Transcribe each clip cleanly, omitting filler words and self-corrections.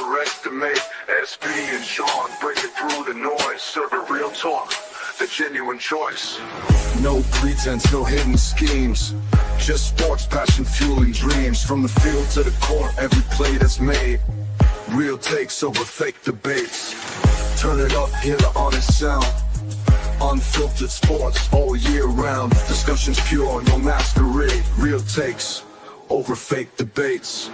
underestimate. SB and Sean breaking through the noise, serving real talk, the genuine choice. No pretense, no hidden schemes, just sports passion fueling dreams. From the field to the court, every play that's made. Real takes over fake debates. Turn it up, hear the honest sound. Unfiltered sports all year round. Discussions pure, no masquerade. Real takes over fake debates.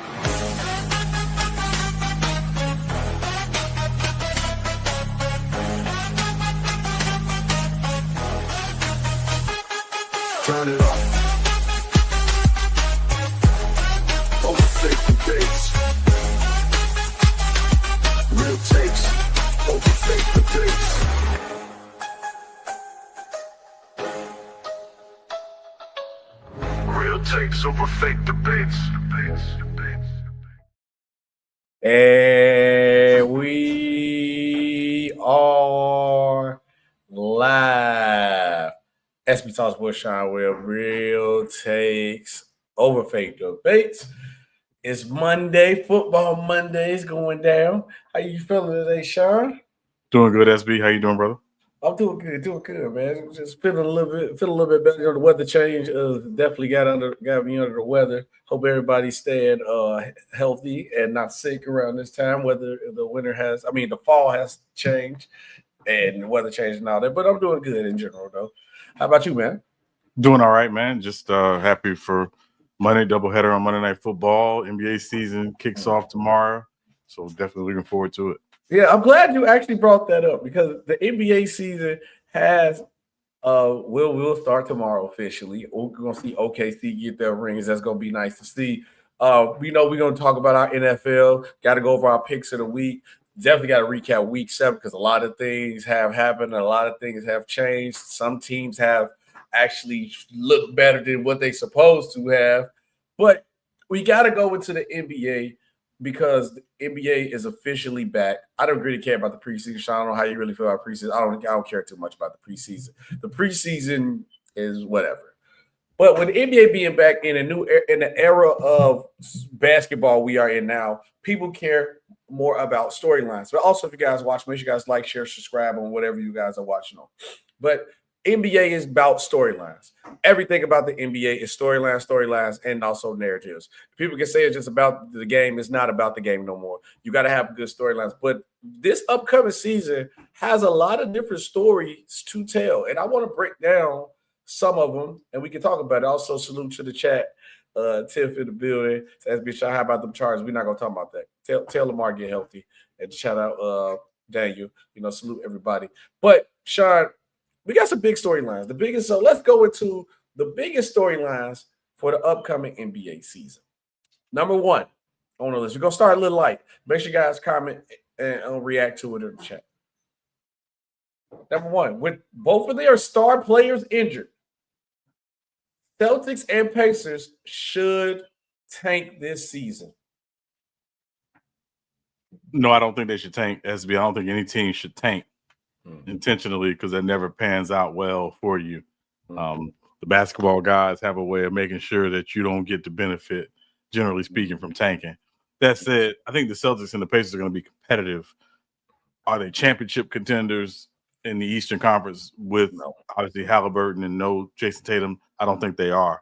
Turn it up. Over fake debates. Real takes over fake debates. Real takes over fake debates. And we are live. Sbtalksports and Sean Webb, real takes over fake debates. It's Monday, football Mondays going down. How you feeling today, Sean? Doing good, SB. How you doing, brother? I'm doing good, man. Just feeling a little bit better. The weather change definitely got me under the weather. Hope everybody's staying healthy and not sick around this time. Whether the fall has changed and the weather changed and all that. But I'm doing good in general, though. How about you, man? Doing all right, man. Just happy for Monday, doubleheader on Monday Night Football. NBA season kicks off tomorrow, so definitely looking forward to it. Yeah, I'm glad you actually brought that up because the NBA season has will start tomorrow officially. We're gonna see OKC get their rings. That's gonna be nice to see. We know we're gonna talk about our NFL. Got to go over our picks of the week. Definitely got to recap week 7 because a lot of things have happened. And a lot of things have changed. Some teams have actually looked better than what they supposed to have. But we got to go into the NBA because the NBA is officially back. I don't really care about the preseason. Sean, I don't know how you really feel about preseason. I don't care too much about the preseason. The preseason is whatever. But with the NBA being back in the era of basketball we are in now, people care more about storylines. But also, if you guys watch, make sure you guys like, share, subscribe on whatever you guys are watching on. But NBA is about storylines. Everything about the NBA is storylines, and also narratives. People can say it's just about the game. It's not about the game no more. You got to have good storylines. But this upcoming season has a lot of different stories to tell. And I want to break down some of them, and we can talk about it. Also, salute to the chat. Tiff in the building. Says, "Bitch, how about them Chargers?" We're not gonna talk about that. Tell Lamar get healthy, and shout out Daniel. Salute everybody. But Sean, we got some big storylines. The biggest. So let's go into the biggest storylines for the upcoming NBA season. Number one on the list. We're gonna start a little light. Make sure you guys comment and react to it in the chat. Number one, with both of their star players injured, Celtics and Pacers should tank this season. No, I don't think they should tank, SB. I don't think any team should tank intentionally because that never pans out well for you. The basketball guys have a way of making sure that you don't get the benefit, generally speaking, from tanking. That said, I think the Celtics and the Pacers are going to be competitive. Are they championship contenders in the Eastern Conference with obviously Halliburton and no Jason Tatum? I don't think they are,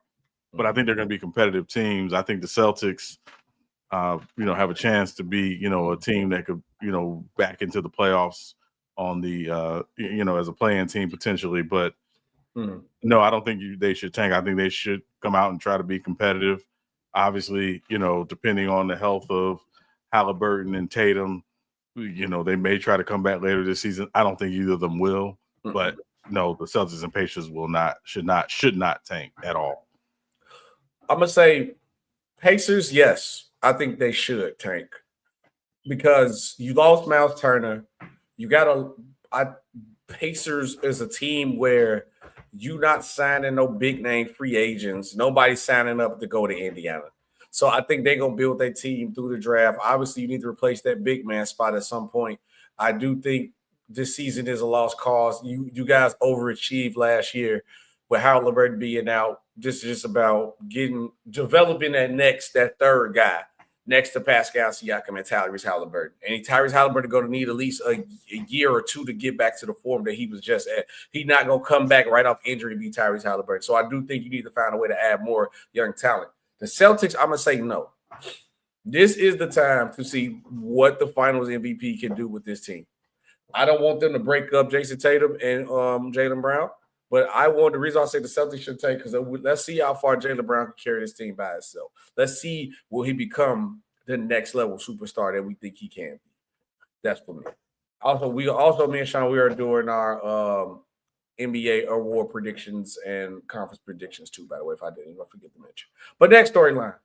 but I think they're going to be competitive teams. I think the Celtics, have a chance to be, a team that could, back into the playoffs on the, as a play-in team potentially. But no, I don't think they should tank. I think they should come out and try to be competitive. Obviously, depending on the health of Halliburton and Tatum, they may try to come back later this season. I don't think either of them will, but no, the Celtics and Pacers should not tank at all. I'm gonna say Pacers, yes. I think they should tank because you lost Miles Turner. You Pacers is a team where you not signing no big name free agents. Nobody's signing up to go to Indiana. So I think they're gonna build their team through the draft. Obviously, you need to replace that big man spot at some point. I do think this season is a lost cause. You guys overachieved last year with Halliburton being out. This is just about developing that third guy. next to Pascal Siakam and Tyrese Halliburton. And Tyrese Halliburton going to need at least a year or two to get back to the form that he was just at. He's not going to come back right off injury to be Tyrese Halliburton. So I do think you need to find a way to add more young talent. The Celtics, I'm going to say no. This is the time to see what the finals MVP can do with this team. I don't want them to break up Jason Tatum and Jaylen Brown. But the reason I say the Celtics should take, because let's see how far Jaylen Brown can carry this team by itself. Let's see, will he become the next level superstar that we think he can be? That's for me. Also, me and Sean, we are doing our NBA award predictions and conference predictions too, by the way, if I didn't forget to mention. But next storyline.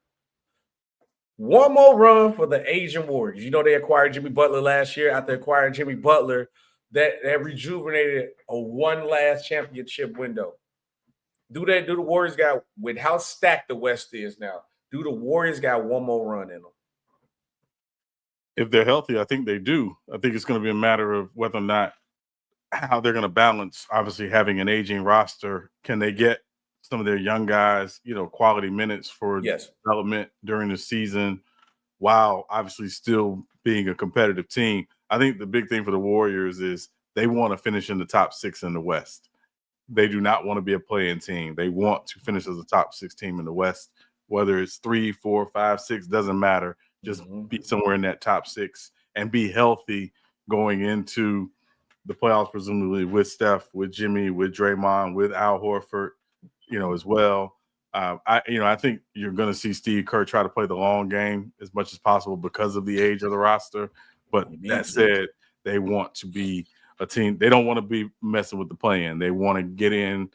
One more run for the Asian Warriors. You know, they acquired Jimmy Butler last year. After acquiring Jimmy Butler, that rejuvenated a one last championship window. Do the Warriors got, with how stacked the West is now, do the Warriors got one more run in them? If they're healthy, I think they do. I think it's going to be a matter of whether or not how they're going to balance, obviously, having an aging roster. Can they get some of their young guys, quality minutes for development during the season while obviously still being a competitive team? I think the big thing for the Warriors is they want to finish in the top 6 in the West. They do not want to be a play-in team. They want to finish as a top 6 team in the West, whether it's 3, 4, 5, 6, doesn't matter. Just be somewhere in that top 6 and be healthy going into the playoffs, presumably with Steph, with Jimmy, with Draymond, with Al Horford, as well. I think you're going to see Steve Kerr try to play the long game as much as possible because of the age of the roster. But that said, they want to be a team. They don't want to be messing with the play-in. They want to get in,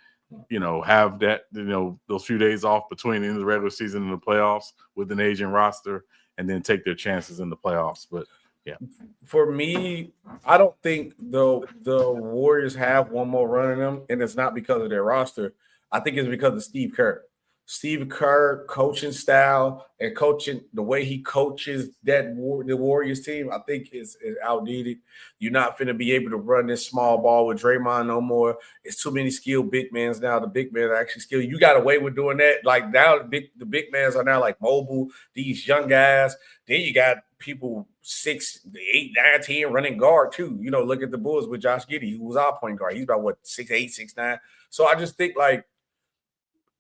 have that, those few days off between the end of the regular season and the playoffs with an aging roster, and then take their chances in the playoffs. But yeah, for me, I don't think the Warriors have one more run in them, and it's not because of their roster. I think it's because of Steve Kerr. Steve Kerr coaching style and coaching the way he coaches the Warriors team, I think is outdated. You're not going to be able to run this small ball with Draymond no more. It's too many skilled big men now. The big men are actually skilled. You got away with doing that. Like now, the big men are now like mobile. These young guys. Then you got people 6, 8, 9, 10 running guard too. Look at the Bulls with Josh Giddey, who was our point guard. He's about 6'8", 6'9". So I just think like,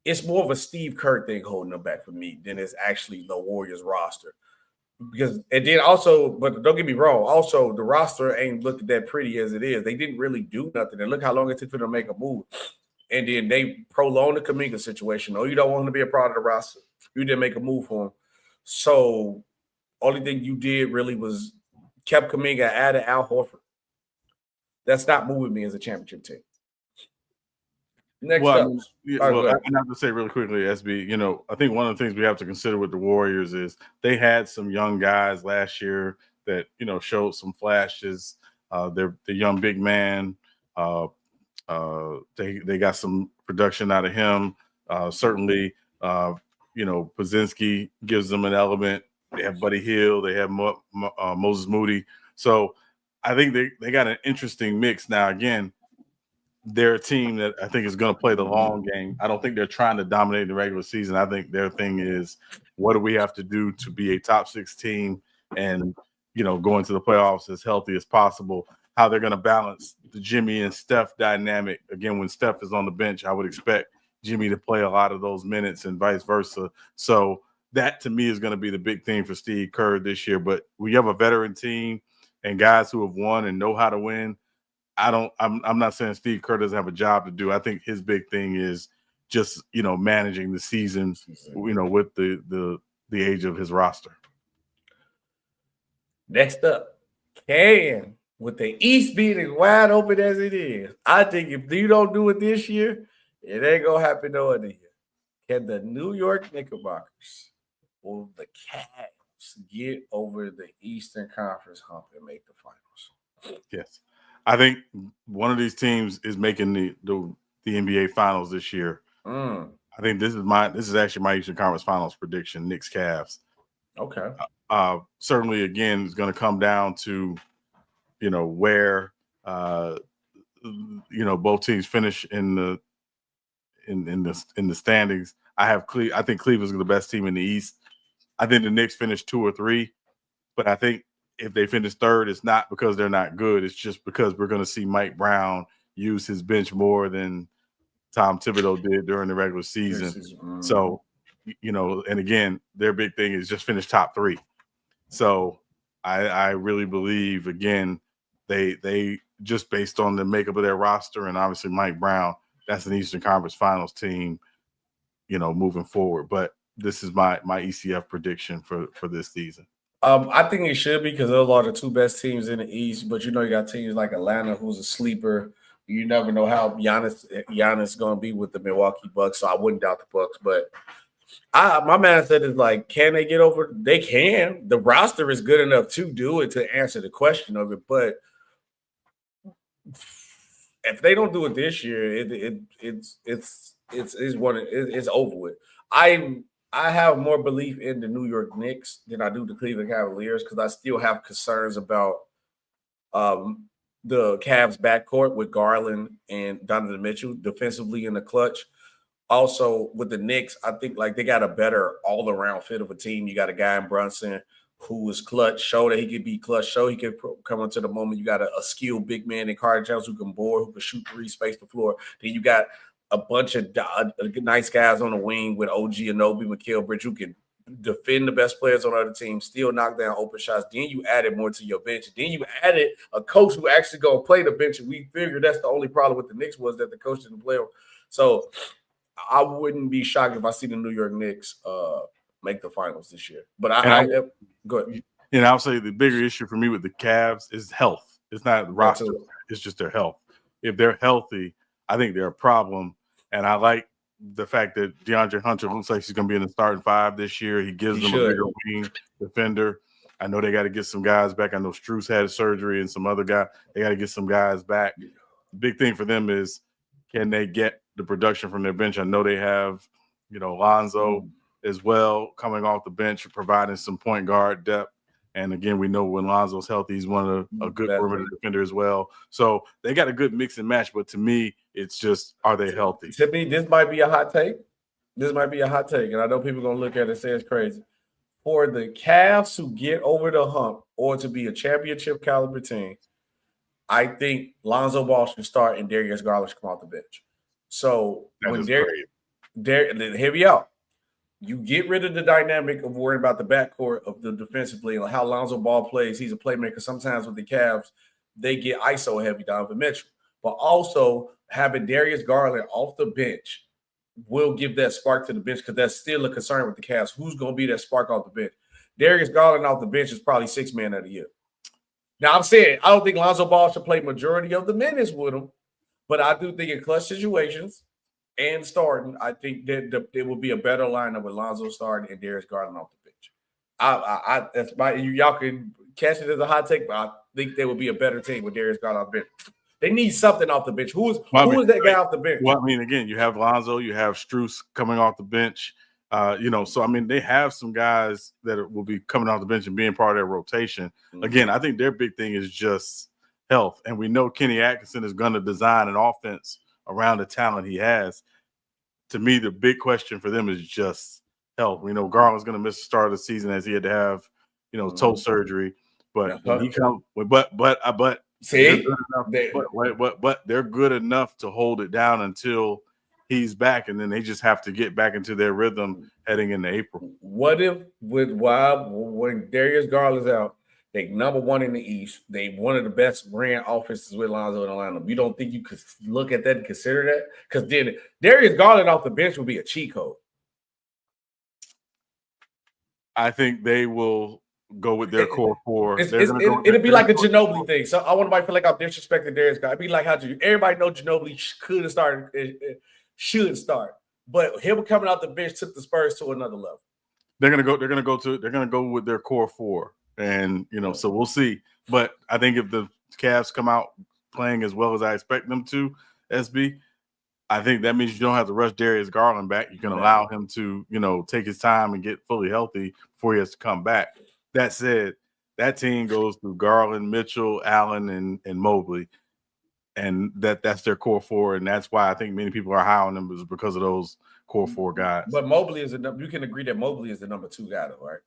it's more of a Steve Kerr thing holding them back for me than it's actually the Warriors roster. But don't get me wrong, also the roster ain't looking that pretty as it is. They didn't really do nothing. And look how long it took for them to make a move. And then they prolonged the Kuminga situation. Oh, you don't want him to be a part of the roster. You didn't make a move for him. So only thing you did really was kept Kuminga, added Al Horford. That's not moving me as a championship team. Next up. And I have to say really quickly, SB, I think one of the things we have to consider with the Warriors is they had some young guys last year that, showed some flashes. They're the young big man. They got some production out of him. Certainly, Pozinski gives them an element. They have Buddy Hield. They have Moses Moody. So I think they got an interesting mix. Now, again, they're a team that I think is going to play the long game. I don't think they're trying to dominate the regular season. I think their thing is, what do we have to do to be a top 6 team and, go into the playoffs as healthy as possible? How they're going to balance the Jimmy and Steph dynamic. Again, when Steph is on the bench, I would expect Jimmy to play a lot of those minutes and vice versa. So that, to me, is going to be the big thing for Steve Kerr this year. But we have a veteran team and guys who have won and know how to win. I'm not saying Steve Kerr doesn't have a job to do. I think his big thing is just, managing the season, with the age of his roster. Next up, with the East being as wide open as it is, I think if you don't do it this year, it ain't going to happen no other year. Can the New York Knickerbockers or the Cavs get over the Eastern Conference hump and make the finals? Yes. I think one of these teams is making the NBA Finals this year. I think this is actually my Eastern Conference Finals prediction. Knicks Cavs. Okay. Certainly, again, it's going to come down to where both teams finish in the standings. I think Cleveland's the best team in the East. I think the Knicks finished 2 or 3, but I think if they finish third, it's not because they're not good. It's just because we're going to see Mike Brown use his bench more than Tom Thibodeau did during the regular season. So, and again, their big thing is just finish top 3. So I really believe, again, they just based on the makeup of their roster and obviously Mike Brown, that's an Eastern Conference Finals team, moving forward. But this is my ECF prediction for this season. I think it should be because those are the 2 best teams in the East. But you got teams like Atlanta, who's a sleeper. You never know how Giannis is going to be with the Milwaukee Bucks, so I wouldn't doubt the Bucks. But my mindset is like, can they get over? They can. The roster is good enough to do it, to answer the question of it. But if they don't do it this year, it's over with. I have more belief in the New York Knicks than I do the Cleveland Cavaliers because I still have concerns about the Cavs backcourt with Garland and Donovan Mitchell defensively in the clutch. Also, with the Knicks, I think like they got a better all-around fit of a team. You got a guy in Brunson who is clutch, show that he could be clutch, show he could come into the moment. You got a skilled big man in Carter Jones who can board, who can shoot 3, space the floor. Then you got a bunch of nice guys on the wing with OG Anunoby, Mikal Bridges, who can defend the best players on other teams, still knock down open shots. Then you added more to your bench. Then you added a coach who actually going to play the bench. And we figured that's the only problem with the Knicks was that the coach didn't play them. So I wouldn't be shocked if I see the New York Knicks make the finals this year. But I go ahead. And I'll say the bigger issue for me with the Cavs is health. It's not the roster. It's just their health. If they're healthy, I think they're a problem. And I like the fact that DeAndre Hunter looks like he's going to be in the starting 5 this year. He gives them a bigger wing defender. I know they got to get some guys back. I know Strus had surgery and some other guy. They got to get some guys back. The big thing for them is, can they get the production from their bench? I know they have, Lonzo as well coming off the bench, providing some point guard depth. And again, we know when Lonzo's healthy, he's one of a good perimeter defender as well. So they got a good mix and match. But to me, it's just, are they healthy? To me, this might be a hot take. And I know people are going to look at it and say it's crazy. For the Cavs to get over the hump or to be a championship caliber team, I think Lonzo Ball should start and Darius Garland should come off the bench. So when hear me out. You get rid of the dynamic of worrying about the backcourt of the defensively and how Lonzo Ball plays. He's a playmaker. Sometimes with the Cavs, they get ISO heavy, Donovan Mitchell. But also having Darius Garland off the bench will give that spark to the bench because that's still a concern with the Cavs. Who's going to be that spark off the bench? Darius Garland off the bench is probably 6th man of the year. Now, I'm saying I don't think Lonzo Ball should play majority of the minutes with him, but I do think in clutch situations and starting, I think that there will be a better lineup with Lonzo starting and Darius Garland off the bench. That's y'all can catch it as a hot take, but I think there will be a better team with Darius Garland off the bench. They need something off the bench. Who is that guy off the bench? Well, I mean, again, you have Lonzo, you have Strus coming off the bench. So I mean, they have some guys that will be coming off the bench and being part of their rotation. Mm-hmm. Again, I think their big thing is just health, and we know Kenny Atkinson is going to design an offense around the talent he has. To me, the big question for them is just health. We know Garland's going to miss the start of the season as he had to have, toe surgery. But when he comes, but they're good enough to hold it down until he's back, and then they just have to get back into their rhythm heading into April. What if when Darius Garland's out, they number 1 in the East. They one of the best ran offenses with Lonzo in Atlanta. You don't think you could look at that and consider that? Because then Darius Garland off the bench would be a cheat code. I think they will go with their core 4. It'll be like a Ginobili thing. So I want nobody to feel like I'm disrespecting Darius Garland. It'd be like how everybody know Ginobili could have started, should start, but him coming out the bench took the Spurs to another level. They're gonna go with their core 4. And, so we'll see. But I think if the Cavs come out playing as well as I expect them to, SB, I think that means you don't have to rush Darius Garland back. You can allow him to, take his time and get fully healthy before he has to come back. That said, that team goes through Garland, Mitchell, Allen, and Mobley. and that's their core four, and that's why I think many people are high on them is because of those core four guys. But Mobley is you can agree that Mobley is the number 2 guy, though, right?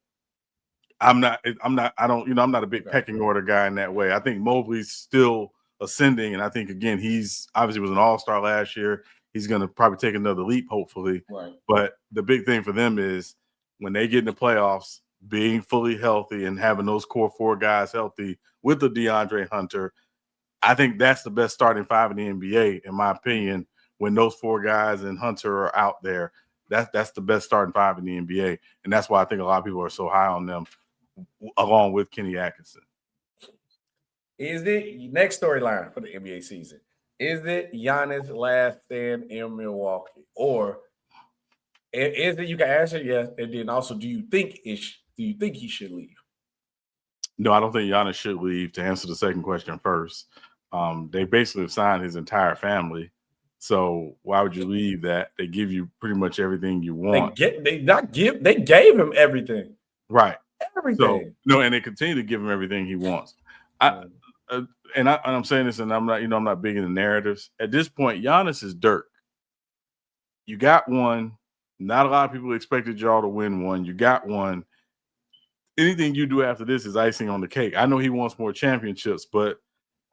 I'm not a big pecking order guy in that way. I think Mobley's still ascending, and I think again he's obviously was an all-star last year. He's going to probably take another leap, hopefully. Right. But the big thing for them is when they get in the playoffs, being fully healthy and having those core four guys healthy with the DeAndre Hunter. I think that's the best starting 5 in the NBA, in my opinion. When those 4 guys and Hunter are out there, that's the best starting 5 in the NBA, and that's why I think a lot of people are so high on them, along with Kenny Atkinson. Is it next storyline for the NBA season? Is it Giannis' last stand in Milwaukee, or is it? You can answer yes, and then also, do you think he should leave? No, I don't think Giannis should leave. To answer the second question first, they basically have signed his entire family. So why would you leave that? They give you pretty much everything you want. They gave him everything. Right. Everything. So, and they continue to give him everything he wants. I'm saying this, and I'm not big into narratives. At this point, Giannis is Dirk. You got one. Not a lot of people expected y'all to win one. You got one. Anything you do after this is icing on the cake. I know he wants more championships, but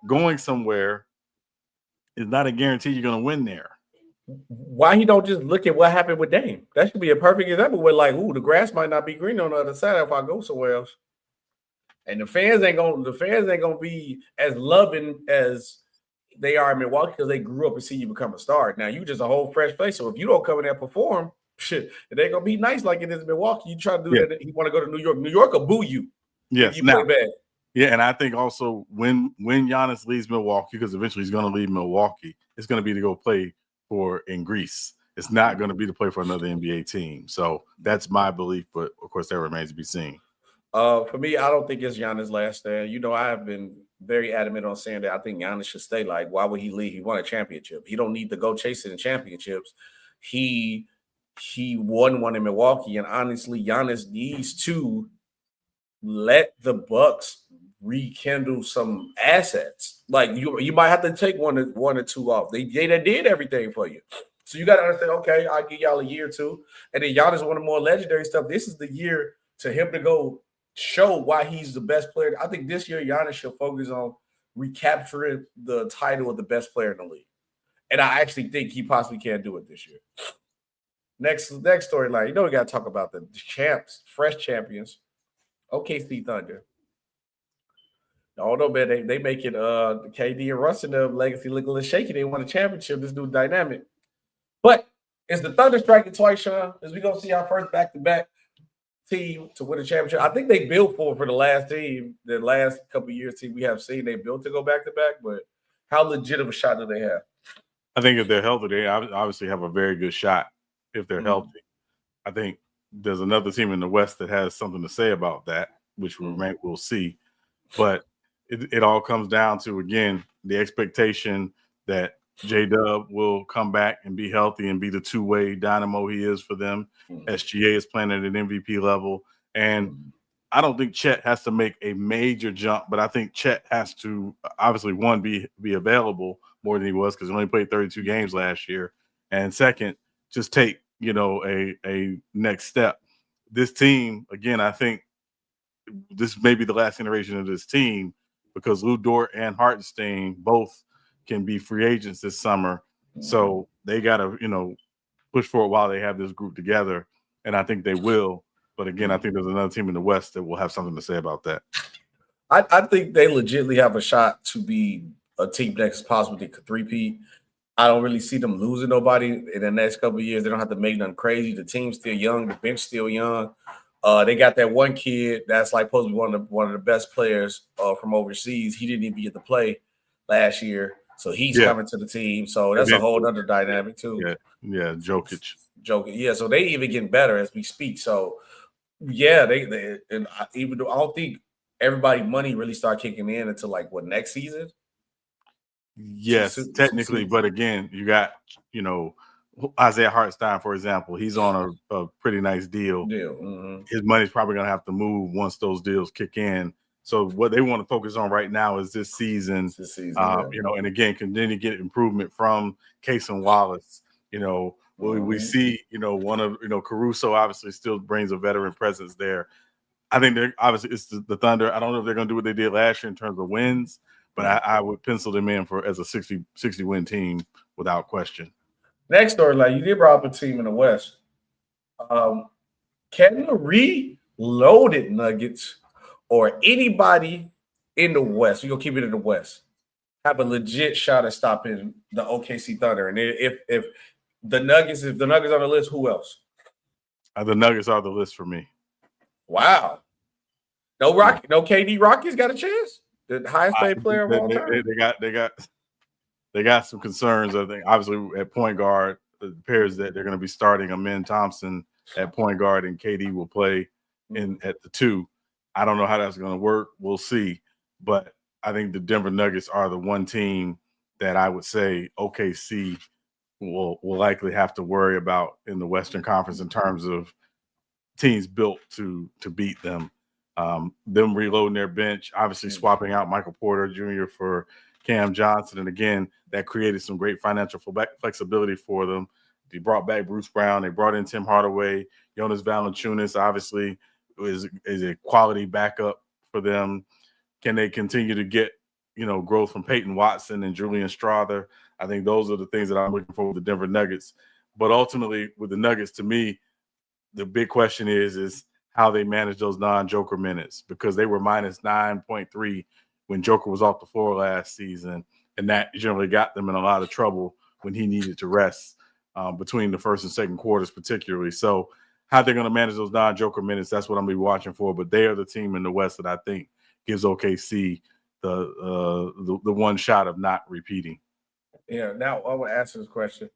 going somewhere is not a guarantee you're going to win there. Why he don't just look at what happened with Dame? That should be a perfect example where, like, the grass might not be green on the other side if I go somewhere else. And the fans ain't gonna be as loving as they are in Milwaukee because they grew up and see you become a star. Now you just a whole fresh face. So if you don't come in there and perform, shit, it ain't gonna be nice like it is in Milwaukee. You try to do that, you want to go to New York. New York will boo you. Yes, you play bad. Yeah, and I think also when Giannis leaves Milwaukee, because eventually he's going to leave Milwaukee, it's going to be to go play in Greece. It's not going to be to play for another NBA team. So that's my belief, but of course that remains to be seen. For me, I don't think it's Giannis' last stand. You know, I have been very adamant on saying that I think Giannis should stay. Like, why would he leave? He won a championship. He don't need to go chasing championships. He won one in Milwaukee, and honestly, Giannis needs to let the Bucks rekindle some assets. Like you might have to take one or two off. They did everything for you. So you got to understand, okay, I'll give y'all a year or two. And then Giannis, one of the more legendary stuff. This is the year to him to go show why he's the best player. I think this year Giannis should focus on recapturing the title of the best player in the league. And I actually think he possibly can do it this year. Next storyline. You know we got to talk about the champs, fresh champions, OKC Thunder. Although, man, they make it KD and Russ and the legacy look a little shaky. They won a championship. This new dynamic. But is the Thunder striking twice, Sean? Is we going to see our first back-to-back team to win a championship? I think they built for the last team, the last couple of years team we have seen. They built to go back-to-back, but how legit of a shot do they have? I think if they're healthy, they obviously have a very good shot if they're healthy. I think there's another team in the West that has something to say about that, which we'll see. But it all comes down to, again, the expectation that J-Dub will come back and be healthy and be the two-way dynamo he is for them. SGA is playing at an MVP level. And I don't think Chet has to make a major jump, but I think Chet has to, obviously, one, be available more than he was because he only played 32 games last year. And second, just take, a next step. This team, again, I think this may be the last iteration of this team because Lou Dort and Hartenstein both can be free agents this summer. So they got to, push for it while they have this group together. And I think they will. But again, I think there's another team in the West that will have something to say about that. I think they legitimately have a shot to be a team next possibly could three-peat. I don't really see them losing nobody in the next couple of years. They don't have to make nothing crazy. The team's still young. The bench still young. They got that one kid that's like supposed to be one of the best players from overseas. He didn't even get to play last year, so he's coming to the team. So that's a whole other dynamic too. Yeah, Jokic. Yeah, so they even getting better as we speak. So yeah, they and even though I don't think everybody money really start kicking in until like next season. Yes, technically, but again, you got Isaiah Hartenstein, for example. He's on a pretty nice deal. Mm-hmm. His money's probably going to have to move once those deals kick in. So what they want to focus on right now is this season. Yeah. And again, continue to get improvement from Case and Wallace. We see, one of, Caruso obviously still brings a veteran presence there. I think they're obviously it's the Thunder. I don't know if they're going to do what they did last year in terms of wins, but I would pencil them in as a 60 win team without question. Next storyline, you did bring up a team in the West. Can the reloaded Nuggets or anybody in the West, we're going to keep it in the West, have a legit shot at stopping the OKC Thunder? And if the Nuggets on the list, who else? The Nuggets are the list for me. Wow. No KD Rockies got a chance? The highest paid player of all time? They got some concerns. I think obviously at point guard, it appears that they're going to be starting Amen Thompson at point guard and KD will play at the 2. I don't know how that's going to work. We'll see. But I think the Denver Nuggets are the one team that I would say OKC will likely have to worry about in the Western Conference in terms of teams built to beat them. Them reloading their bench, obviously swapping out Michael Porter Jr. for Cam Johnson. And again, that created some great financial flexibility for them. They brought back Bruce Brown. They brought in Tim Hardaway. Jonas Valanciunas obviously is a quality backup for them. Can they continue to get, growth from Peyton Watson and Julian Strawther? I think those are the things that I'm looking for with the Denver Nuggets. But ultimately, with the Nuggets, to me, the big question is how they manage those non-Joker minutes, because they were minus 9.3 when Joker was off the floor last season, and that generally got them in a lot of trouble when he needed to rest between the first and second quarters particularly. So how they're going to manage those non-Joker minutes, that's what I'm going to be watching for. But they are the team in the West that I think gives OKC the one shot of not repeating. Yeah, now I will answer this question.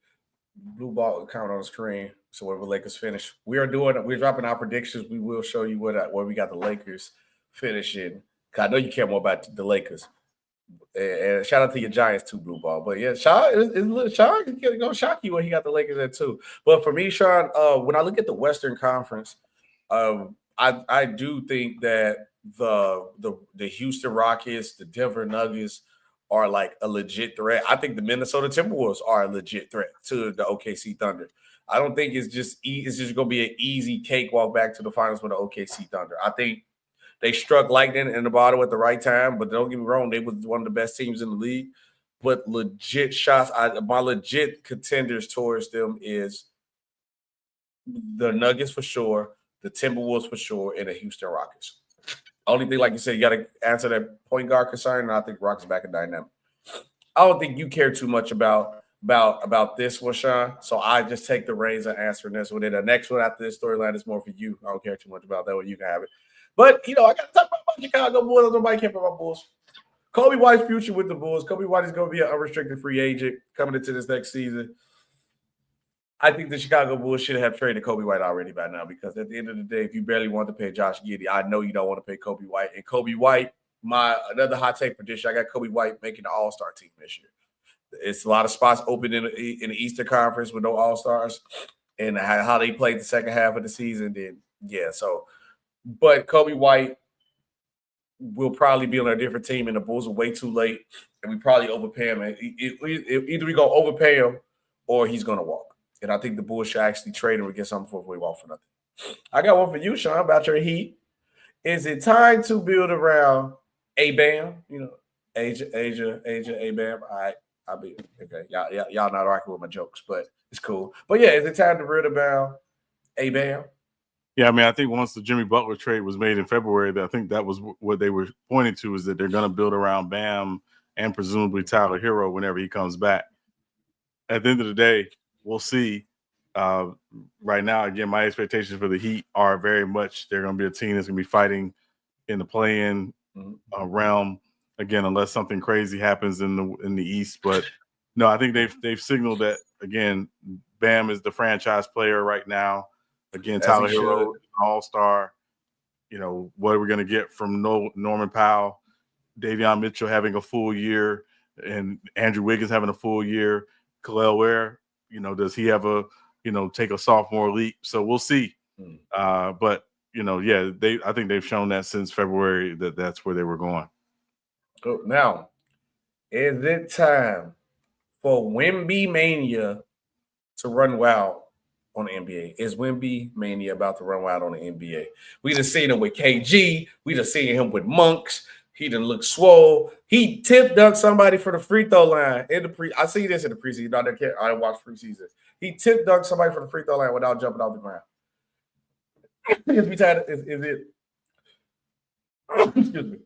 Blue ball account on the screen. So where the Lakers finish, we're dropping our predictions. We will show you where we got the Lakers finishing. I know you care more about the Lakers. And shout out to your Giants too, Blue Ball. But yeah, Sean is gonna shock you when he got the Lakers at 2. But for me, Sean, when I look at the Western Conference, I do think that the Houston Rockets, the Denver Nuggets are like a legit threat. I think the Minnesota Timberwolves are a legit threat to the OKC Thunder. I don't think it's just going to be an easy cakewalk back to the finals for the OKC Thunder. I think they struck lightning in the bottom at the right time, but don't get me wrong, they was one of the best teams in the league. But legit shots, my legit contenders towards them is the Nuggets for sure, the Timberwolves for sure, and the Houston Rockets. Only thing, like you said, you got to answer that point guard concern, and I think Rockets back in dynamic. I don't think you care too much about this one, Sean. So I just take the reins and answering this one. And the next one after this storyline is more for you. I don't care too much about that one. You can have it. But, I got to talk about my Chicago Bulls. Nobody care about my Bulls. Kobe White's future with the Bulls. Kobe White is going to be an unrestricted free agent coming into this next season. I think the Chicago Bulls should have traded Kobe White already by now, because at the end of the day, if you barely want to pay Josh Giddey, I know you don't want to pay Kobe White. And Kobe White, another hot take prediction, I got Kobe White making the All-Star team this year. It's a lot of spots open in the Eastern Conference with no All-Stars, and how they played the second half of the season. Then, yeah, but Kobe White will probably be on a different team, and the Bulls are way too late, and we probably overpay him. Either we going to overpay him or he's going to walk. And I think the Bulls should actually trade him or get something for we walk for nothing. I got one for you, Sean, about your Heat. Is it time to build around A-Bam? Asia, A-Bam. All right, I'll be okay. Y'all not rocking with my jokes, but it's cool. But yeah, is it time to build around A-Bam? Yeah, I mean, I think once the Jimmy Butler trade was made in February, I think that was what they were pointing to, is that they're going to build around Bam and presumably Tyler Hero whenever he comes back. At the end of the day, we'll see. Right now, again, my expectations for the Heat are very much they're going to be a team that's going to be fighting in the play-in realm again, unless something crazy happens in the East. But no, I think they've signaled that again. Bam is the franchise player right now. Again, Tyler Hero, All-Star. What are we going to get from Norman Powell, Davion Mitchell having a full year, and Andrew Wiggins having a full year? Khalil Ware, does he have take a sophomore leap? So we'll see. But I think they've shown that since February that's where they were going. Now, is it time for Wemby Mania to run wild on the NBA? Is Wemby Mania about to run wild on the NBA? We done seen him with KG. We done seen him with Monks. He done look swole. He tip-dunked somebody for the free throw line in the I see this in the preseason. I watch preseason. He tip-dunked somebody for the free throw line without jumping off the ground. Is it? Excuse me.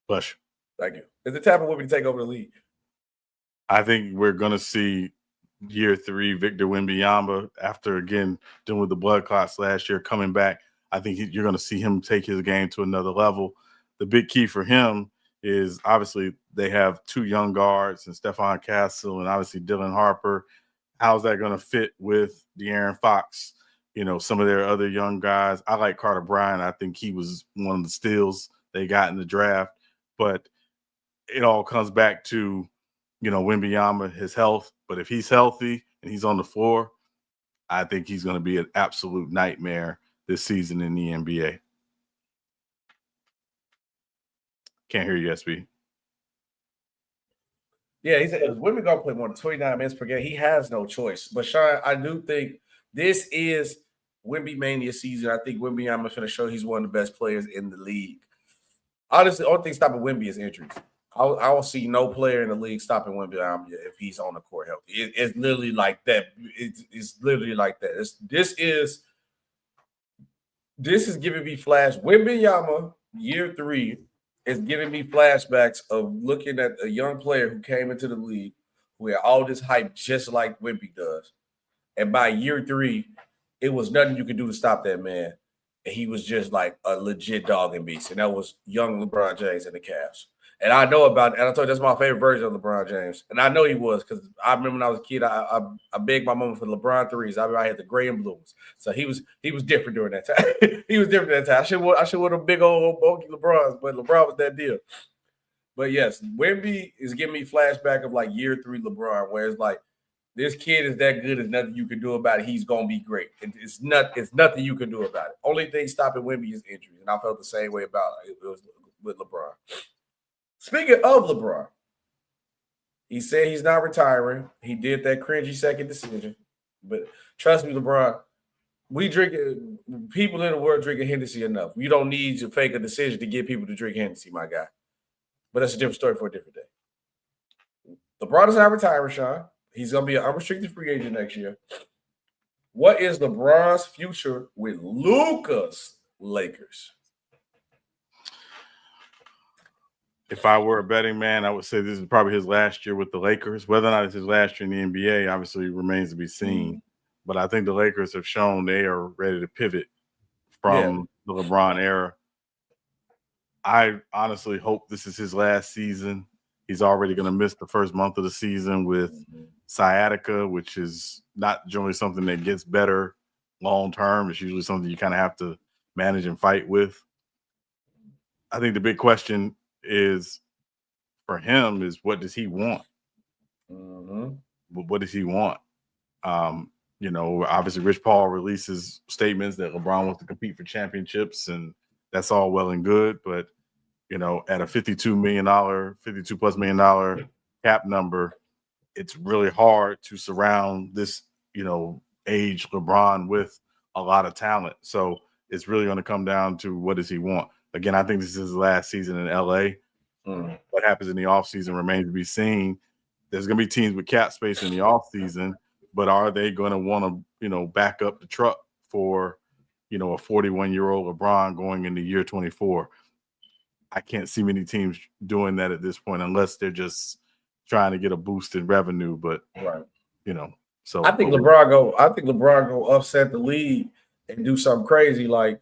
Bless you. Thank you. Is it time for Wemby to take over the league? I think we're going to see year 3 Victor Wembanyama after, again, dealing with the blood clots last year, coming back. I think you're going to see him take his game to another level. The big key for him is obviously they have 2 young guards and Stephon Castle and obviously Dylan Harper. How's that going to fit with De'Aaron Fox? Some of their other young guys. I like Carter Bryant. I think he was one of the steals they got in the draft. But it all comes back to, Wembanyama, his health. But if he's healthy and he's on the floor, I think he's going to be an absolute nightmare this season in the NBA. Can't hear you, SB. Yeah, he said Wemby going to play more than 29 minutes per game. He has no choice. But, Sean, I do think this is Wemby Mania season. I think Wembanyama is going to show he's one of the best players in the league. Honestly, the only thing stopping Wemby is injuries. I don't see no player in the league stopping Wembanyama if he's on the court healthy. It's literally like that. It's literally like that. This is giving me flash. Wembanyama, year 3, is giving me flashbacks of looking at a young player who came into the league who had all this hype just like Wemby does. And by year 3, it was nothing you could do to stop that man. And he was just like a legit dog and beast. And that was young LeBron James and the Cavs. And I know about it. And I told you that's my favorite version of LeBron James. And I know he was because I remember when I was a kid, I begged my mama for LeBron threes. I had the gray and blues. So he was different during that time. He was different that time. I should wear a big old bulky LeBrons, but LeBron was that deal. But yes, Wemby is giving me flashback of like year 3 LeBron, where it's like this kid is that good. There's nothing you can do about it. He's gonna be great. It's nothing you can do about it. Only thing stopping Wemby is injuries, and I felt the same way about it. It was with LeBron. Speaking of LeBron, he said he's not retiring. He did that cringy second decision, but trust me, LeBron, people in the world drinking Hennessy enough. You don't need to fake a decision to get people to drink Hennessy, my guy. But that's a different story for a different day. LeBron is not retiring, Sean. He's going to be an unrestricted free agent next year. What is LeBron's future with Luka's Lakers? If I were a betting man, I would say this is probably his last year with the Lakers. Whether or not it's his last year in the NBA obviously remains to be seen. But I think the Lakers have shown they are ready to pivot from the LeBron era. I honestly hope this is his last season. He's already going to miss the first month of the season with sciatica, which is not generally something that gets better long term. It's usually something you kind of have to manage and fight with. I think the big question is for him is what does he want? What does he want? Obviously Rich Paul releases statements that LeBron wants to compete for championships, and that's all well and good. But, at a $52 plus million cap number, it's really hard to surround this, age LeBron with a lot of talent. So it's really going to come down to what does he want? Again, I think this is his last season in LA. What happens in the offseason remains to be seen. There's going to be teams with cap space in the offseason, but are they going to want to, back up the truck for, a 41-year-old LeBron going into year 24? I can't see many teams doing that at this point unless they're just trying to get a boost in revenue. But, so I think LeBron go upset the league and do something crazy like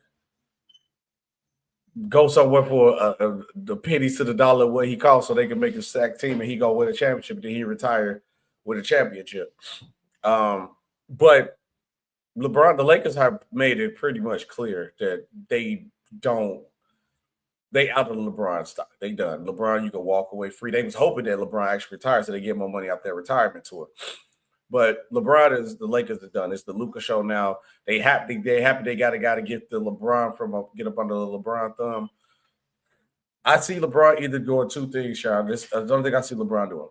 go somewhere for the pennies to the dollar what he calls so they can make a stack team and he go win a championship and then he retire with a championship. But LeBron, the Lakers have made it pretty much clear that they out of the LeBron stock. They done. LeBron, you can walk away free. They was hoping that LeBron actually retires so they get more money out their retirement tour. But LeBron is the Lakers are done. It's the Luka show now. They happy they got to get the LeBron get up under the LeBron thumb. I see LeBron either doing two things, Sean. I don't think I see LeBron doing.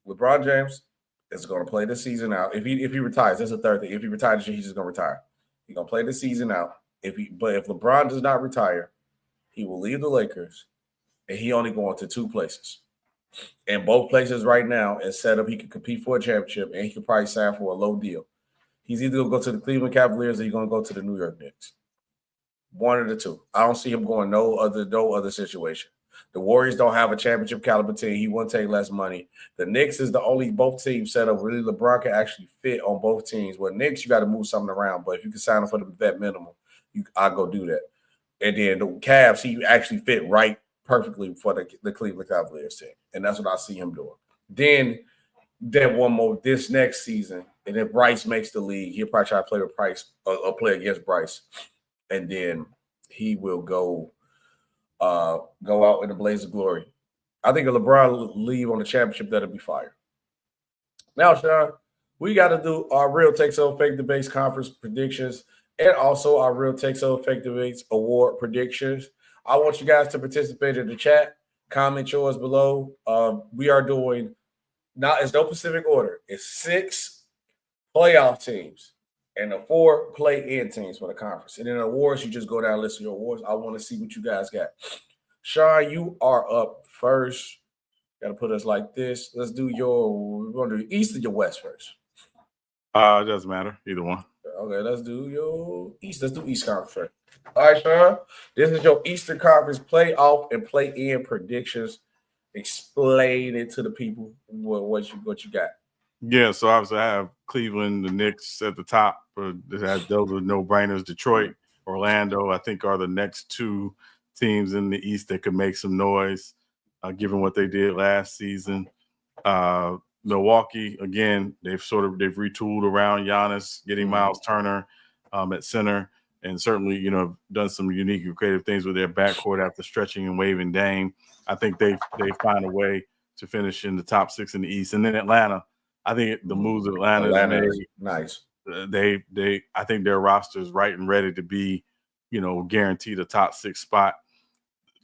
LeBron James is going to play the season out. If he retires, that's the third thing. If he retires, he's just going to retire. He's going to play the season out. But if LeBron does not retire, he will leave the Lakers, and he only going to two places. And both places right now is set up. He can compete for a championship, and he can probably sign for a low deal. He's either going to go to the Cleveland Cavaliers or he's going to go to the New York Knicks. One of the two. I don't see him going no other situation. The Warriors don't have a championship caliber team. He won't take less money. The Knicks is the only both teams set up really LeBron can actually fit on both teams. Well, Knicks, you got to move something around. But if you can sign him for the vet minimum, I'll go do that. And then the Cavs, he actually fit right perfectly for the Cleveland Cavaliers team. And that's what I see him doing. Then one more this next season. And if Bryce makes the league, he'll probably try to play with Bryce or play against Bryce. And then he will go out in a blaze of glory. I think if LeBron leave on the championship, that'll be fire. Now, Sean, we got to do our Real Take So Fake Debates conference predictions and also our Real Take So Fake Debates award predictions. I want you guys to participate in the chat. Comment yours below. We are doing, it's no specific order. It's 6 playoff teams and the 4 play-in teams for the conference. And in the awards, you just go down and list your awards. I want to see what you guys got. Sean, you are up first. Got to put us like this. Let's do we're going to do East or your West first? It doesn't matter. Either one. Okay, let's do your East. Let's do East Conference first. All right, Sean. This is your Eastern Conference playoff and play-in predictions. Explain it to the people what you got. Yeah, so obviously I have Cleveland, the Knicks at the top. Those are no-brainers. Detroit, Orlando, I think are the next 2 teams in the East that could make some noise, given what they did last season. Milwaukee, again, they've retooled around Giannis, getting Miles Turner at center, and certainly, done some unique and creative things with their backcourt after stretching and waving Dame. I think they find a way to finish in the top 6 in the East. And then Atlanta, I think the moves of Atlanta is nice. I think their roster is right and ready to be, guaranteed a top 6 spot.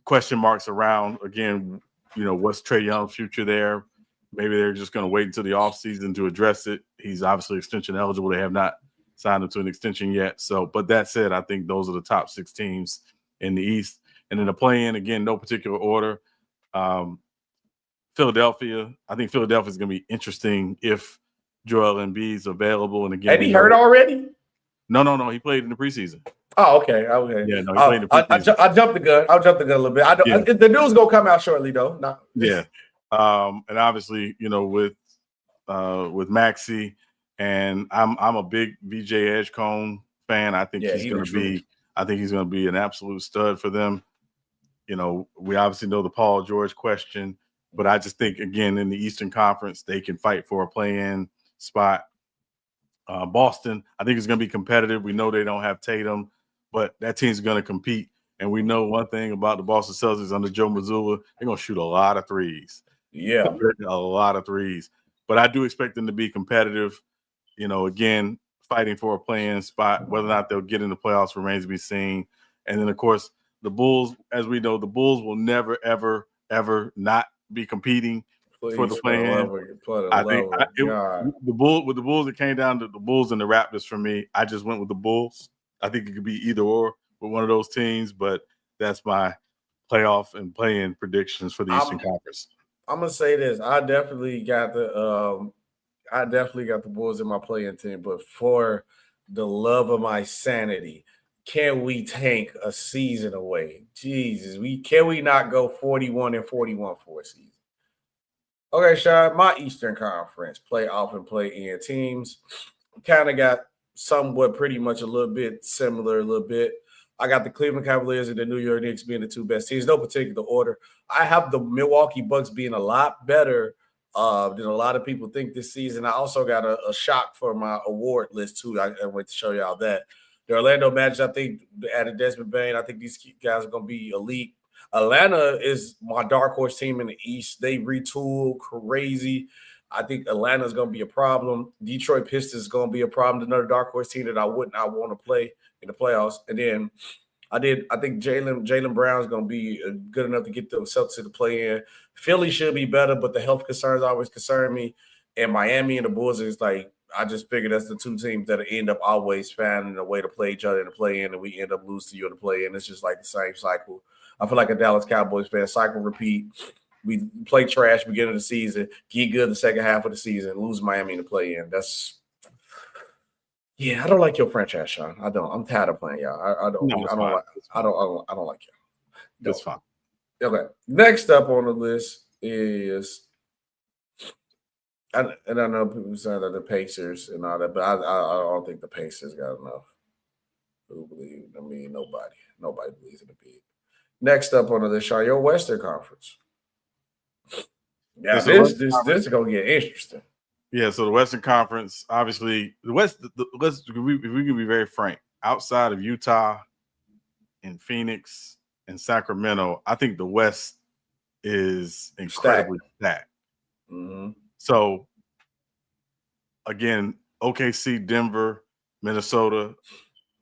Question marks around, again, what's Trae Young's future there? Maybe they're just going to wait until the offseason to address it. He's obviously extension eligible. They have not signed him to an extension yet. So, but that said, I think those are the top 6 teams in the East. And then the play-in, again, no particular order. Philadelphia, I think Philadelphia is going to be interesting if Joel Embiid is available. And again, had he hurt already? No. He played in the preseason. Oh, okay. Yeah, no, he played in the preseason. I jumped the gun. I'll jump the gun a little bit. The news gonna come out shortly, though. Yeah. And obviously, with Maxey, and I'm a big VJ Edgecombe fan. I think he's going to be an absolute stud for them. We obviously know the Paul George question, but I just think, again, in the Eastern Conference, they can fight for a play-in spot. Boston, I think it's going to be competitive. We know they don't have Tatum, but that team's going to compete. And we know one thing about the Boston Celtics under Joe Mazzulla, they're going to shoot a lot of threes. Yeah. A lot of threes. But I do expect them to be competitive, again, fighting for a play-in spot. Whether or not they'll get in the playoffs remains to be seen. And then, of course, the Bulls, as we know, the Bulls will never, ever, ever not be competing for the play-in. I think the Bulls, it came down to the Bulls and the Raptors for me. I just went with the Bulls. I think it could be either or with one of those teams, but that's my playoff and play-in predictions for the Eastern Conference. I'm gonna say this. I definitely got the Bulls in my play-in team, but for the love of my sanity, can we tank a season away? Jesus, can we not go 41-41 for a season? Okay, Sean, my Eastern Conference playoff and play-in teams kind of got somewhat pretty much a little bit similar, I got the Cleveland Cavaliers and the New York Knicks being the 2 best teams, no particular order. I have the Milwaukee Bucks being a lot better than a lot of people think this season. I also got a shock for my award list, too. I wait to show y'all that. The Orlando Magic, I think, added Desmond Bain. I think these guys are going to be elite. Atlanta is my dark horse team in the East. They retool crazy. I think Atlanta's going to be a problem. Detroit Pistons is going to be a problem. Another dark horse team that I would not want to play in the playoffs. And then I think Jaylen Brown's going to be good enough to get the Celtics to play in. Philly should be better, but the health concerns always concern me. And Miami and the Bulls is like, I just figured that's the two teams that end up always finding a way to play each other in the play-in, and we end up losing to you in the play-in. It's just like the same cycle. I feel like a Dallas Cowboys fan, cycle repeat. We play trash beginning of the season, get good the second half of the season, lose Miami in the play-in. I don't like your franchise, Sean. I don't. I'm tired of playing y'all. I don't like y'all. That's fine. Okay. Next up on the list is. And I know people saying that the Pacers and all that, but I don't think the Pacers got enough. Who believe? I mean, nobody believes in the big. Next up on the list, are your Western Conference. Yeah, this is gonna get interesting. Yeah, so the Western Conference, obviously, the West. If we can be very frank, outside of Utah and Phoenix and Sacramento, I think the West is incredibly stacked. Mm-hmm. So, again, OKC, Denver, Minnesota,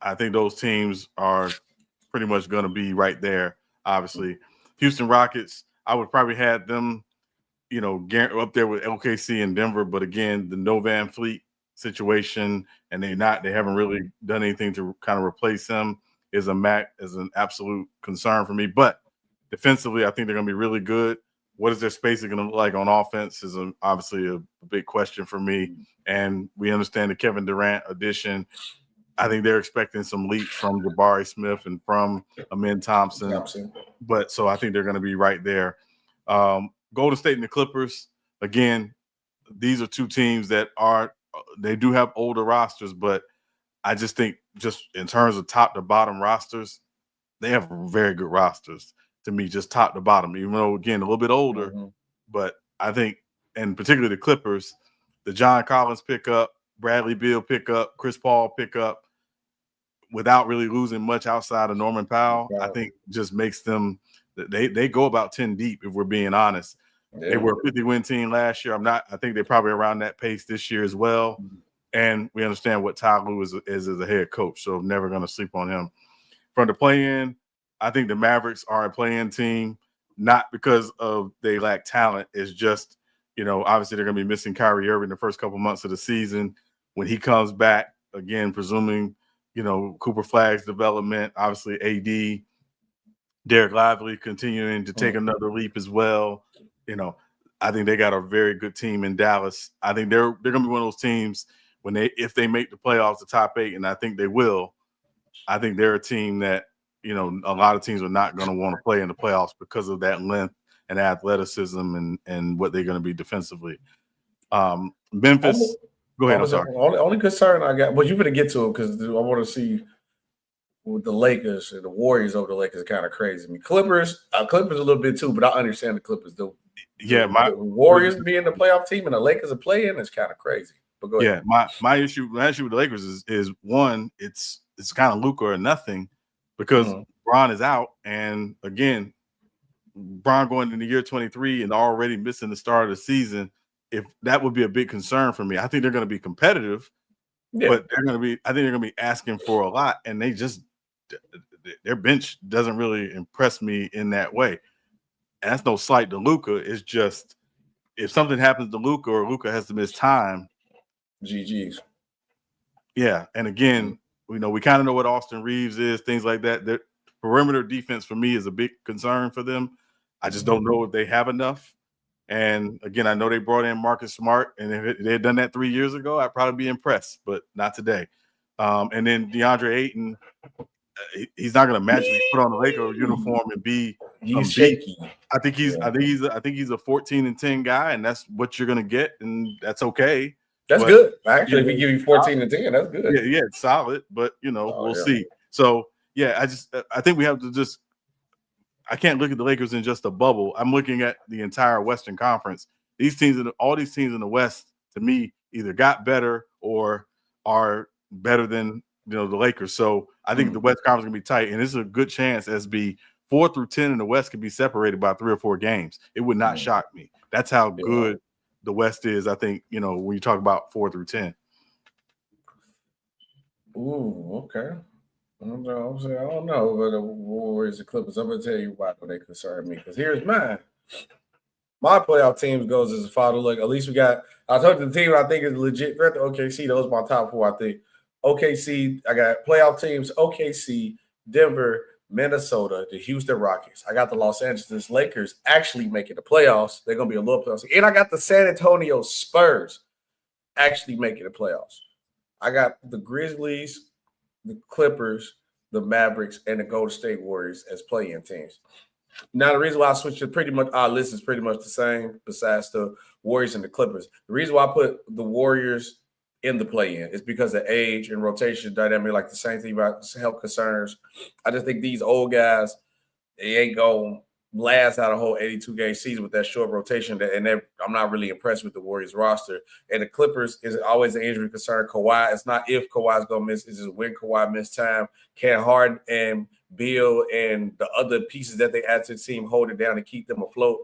I think those teams are pretty much going to be right there, obviously. Houston Rockets, I would probably have them, up there with OKC and Denver. But, again, the No Van Fleet situation, and they haven't really done anything to kind of replace him is an absolute concern for me. But defensively, I think they're going to be really good. What is their spacing going to look like on offense is obviously a big question for me. And we understand the Kevin Durant addition. I think they're expecting some leaps from Jabari Smith and from Amin Thompson. But so I think they're going to be right there. Golden State and the Clippers, again, these are two teams that they do have older rosters, but I just think just in terms of top to bottom rosters, they have very good rosters. To me, just top to bottom, even though, again, a little bit older. Mm-hmm. But I think, and particularly the Clippers, the John Collins pickup, Bradley Beal pickup, Chris Paul pickup, without really losing much outside of Norman Powell, I think just makes them they go about 10 deep, if we're being honest. Yeah. They were a 50-win team last year. I think they're probably around that pace this year as well. Mm-hmm. And we understand what Ty Lue is as a head coach, so I'm never going to sleep on him. From the play-in, I think the Mavericks are a play-in team, not because they lack talent. It's just, obviously they're going to be missing Kyrie Irving the first couple months of the season. When he comes back, again, presuming, Cooper Flagg's development, obviously AD, Derek Lively continuing to take another leap as well. I think they got a very good team in Dallas. I think they're going to be one of those teams if they make the playoffs, the top 8, and I think they will. I think they're a team that, a lot of teams are not going to want to play in the playoffs because of that length and athleticism and what they're going to be defensively. Memphis, go ahead. I'm sorry. Only concern I got, well, you're going to get to it because I want to see with the Lakers and the Warriors over the Lakers is kind of crazy. I mean, Clippers a little bit too, but I understand the Clippers do. Yeah, the Warriors being the playoff team and the Lakers are playing is kind of crazy. But go ahead. Yeah, my issue with the Lakers is one, it's kind of Luka or nothing. Because Bron is out, and again, Bron going into year 23 and already missing the start of the season, if that would be a big concern for me. I think they're going to be competitive, but I think they're going to be asking for a lot, and their bench doesn't really impress me in that way. And that's no slight to Luka. It's just if something happens to Luka or Luka has to miss time, GGs. Yeah, and again. We kind of know what Austin Reeves is, things like that. Their perimeter defense for me is a big concern for them. I just don't know if they have enough. And again, I know they brought in Marcus Smart, and if they had done that 3 years ago, I'd probably be impressed, but not today. And then DeAndre Ayton, he's not going to magically put on a Lakers uniform and be shaky. I think he's a 14-10 guy, and that's what you're going to get, and that's okay. That's good. Actually, if he give you 14-10, that's good. Yeah, it's solid, but we'll see. So I think we have to I can't look at the Lakers in just a bubble. I'm looking at the entire Western Conference. All these teams in the West, to me, either got better or are better than the Lakers. So I think the West Conference is gonna be tight, and this is a good chance SB 4 through 10 in the West could be separated by 3 or 4 games. It would not shock me. That's how good the West is, I think, when you talk about 4 through 10. Ooh, okay. I don't know, but the Warriors and Clippers, I'm going to tell you why they concern me, because here's mine. My playoff teams goes as a follow. Look, at least I told you the team I think is legit threat to OKC. Those are my top 4, I think. OKC, I got playoff teams, OKC, Denver, Minnesota, the Houston Rockets. I got the Los Angeles Lakers actually making the playoffs. They're going to be a little playoffs. And I got the San Antonio Spurs actually making the playoffs. I got the Grizzlies, the Clippers, the Mavericks, and the Golden State Warriors as play-in teams. Now, the reason why I switched to pretty much our list is pretty much the same besides the Warriors and the Clippers. The reason why I put the Warriors in the play-in is because of age and rotation dynamic, like the same thing about health concerns. I just think these old guys, they ain't going to last out a whole 82-game season with that short rotation. And I'm not really impressed with the Warriors roster. And the Clippers is always an injury concern. Kawhi, it's not if Kawhi's going to miss, it's just when Kawhi missed time. Can Harden and Bill and the other pieces that they add to the team hold it down and keep them afloat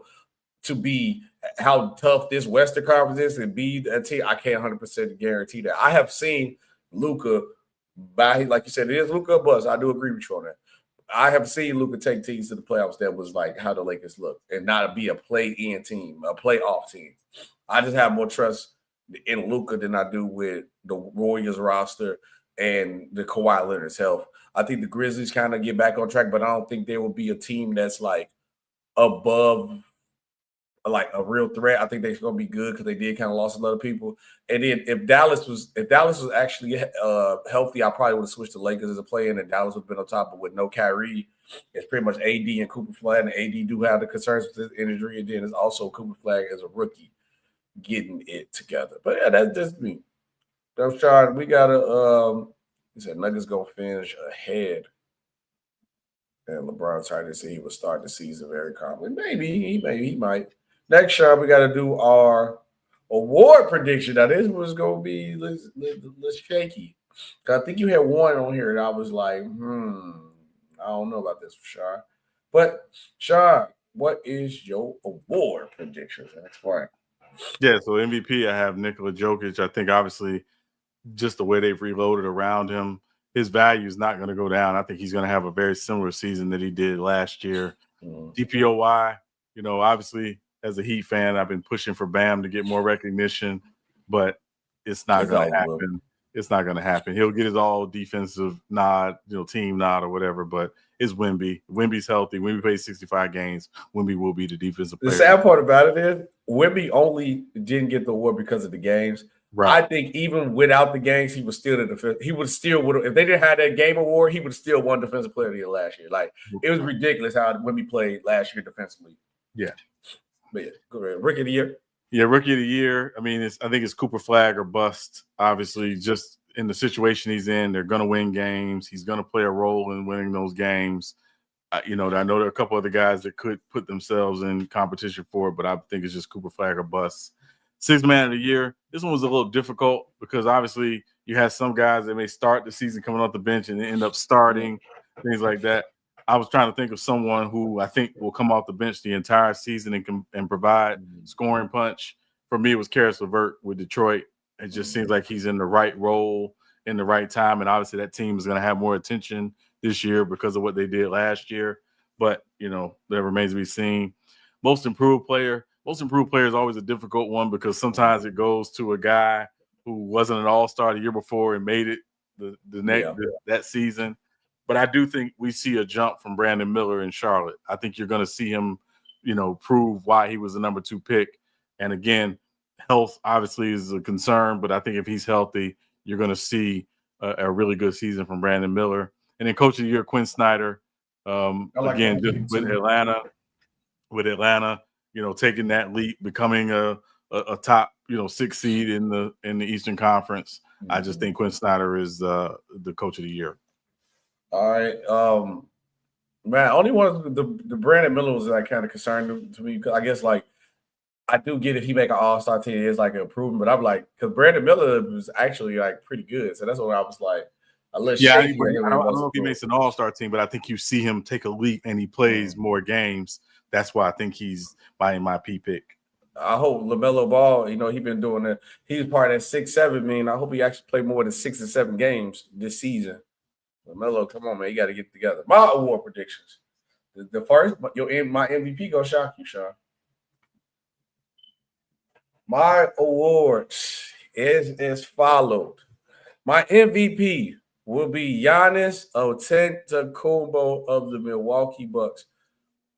to be how tough this Western Conference is and be a team? I can't 100% guarantee that. I have seen Luka, like you said, it is Luka buzz. I do agree with you on that. I have seen Luka take teams to the playoffs that was like how the Lakers look and not be a play-in team, a playoff team. I just have more trust in Luka than I do with the Warriors roster and the Kawhi Leonard's health. I think the Grizzlies kind of get back on track, but I don't think there will be a team that's like above like a real threat. I think they're going to be good because they did kind of lost a lot of people. And then if Dallas was actually healthy, I probably would have switched to Lakers as a player, and Dallas would have been on top. But with no Kyrie, it's pretty much AD and Cooper Flag. And AD do have the concerns with his injury, and then it's also Cooper Flag as a rookie getting it together. But yeah, that's just me. So, Sean, we got to he said Nuggets going to finish ahead. And LeBron tried to say he would start the season very calmly. Maybe he might. Next, Sean, we got to do our award prediction. Now, this was going to be let's shaky. I think you had one on here, and I was like, I don't know about this, Sean. But, Sean, what is your award prediction? Explain. Yeah, so MVP, I have Nikola Jokic. I think, obviously, just the way they've reloaded around him, his value is not going to go down. I think he's going to have a very similar season that he did last year. DPOY, obviously, as a Heat fan, I've been pushing for Bam to get more recognition, but it's not going to happen. It's not going to happen. He'll get his all defensive nod, team nod or whatever, but it's Wemby. Wemby's healthy. Wemby plays 65 games. Wemby will be the defensive player. The sad part about it is Wemby only didn't get the award because of the games. Right. I think even without the games, he was still the defense. He would still if they didn't have that game award, he would have still won Defensive Player of the Year last year. Like it was ridiculous how Wemby played last year defensively. Yeah. But yeah, go ahead. Rookie of the Year. Yeah, Rookie of the Year. I mean, I think it's Cooper Flag or bust. Obviously, just in the situation he's in, they're going to win games. He's going to play a role in winning those games. I know there are a couple other guys that could put themselves in competition for it, but I think it's just Cooper Flag or bust. Sixth Man of the Year. This one was a little difficult because obviously you have some guys that may start the season coming off the bench and end up starting, things like that. I was trying to think of someone who I think will come off the bench the entire season and provide scoring punch. For me, it was Karis LeVert with Detroit. It just seems like he's in the right role in the right time, and obviously that team is going to have more attention this year because of what they did last year. But, that remains to be seen. Most improved player is always a difficult one because sometimes it goes to a guy who wasn't an all-star the year before and made it that season. But I do think we see a jump from Brandon Miller in Charlotte. I think you're going to see him, prove why he was the number 2 pick. And again, health obviously is a concern, but I think if he's healthy, you're going to see a really good season from Brandon Miller. And then Coach of the Year, Quinn Snyder, again, just with Atlanta, taking that leap, becoming a top, 6 seed in the Eastern Conference. I just think Quinn Snyder is the Coach of the Year. All right, man. Only one the Brandon Miller was like kind of concerned to me because I guess like I do get if he make an All-Star team, it's like an improvement. But I'm like, because Brandon Miller was actually like pretty good, so that's what I was like. I don't know if he makes an All-Star team, but I think you see him take a leap and he plays more games. That's why I think he's my P pick. I hope LaMelo Ball, he been doing it. He's part of that 6-7 mean. I hope he actually played more than 6 or 7 games this season. LaMelo, come on, man. You got to get together. My award predictions. The first, my MVP gonna shock you, Sean. My awards is as followed. My MVP will be Giannis Antetokounmpo of the Milwaukee Bucks.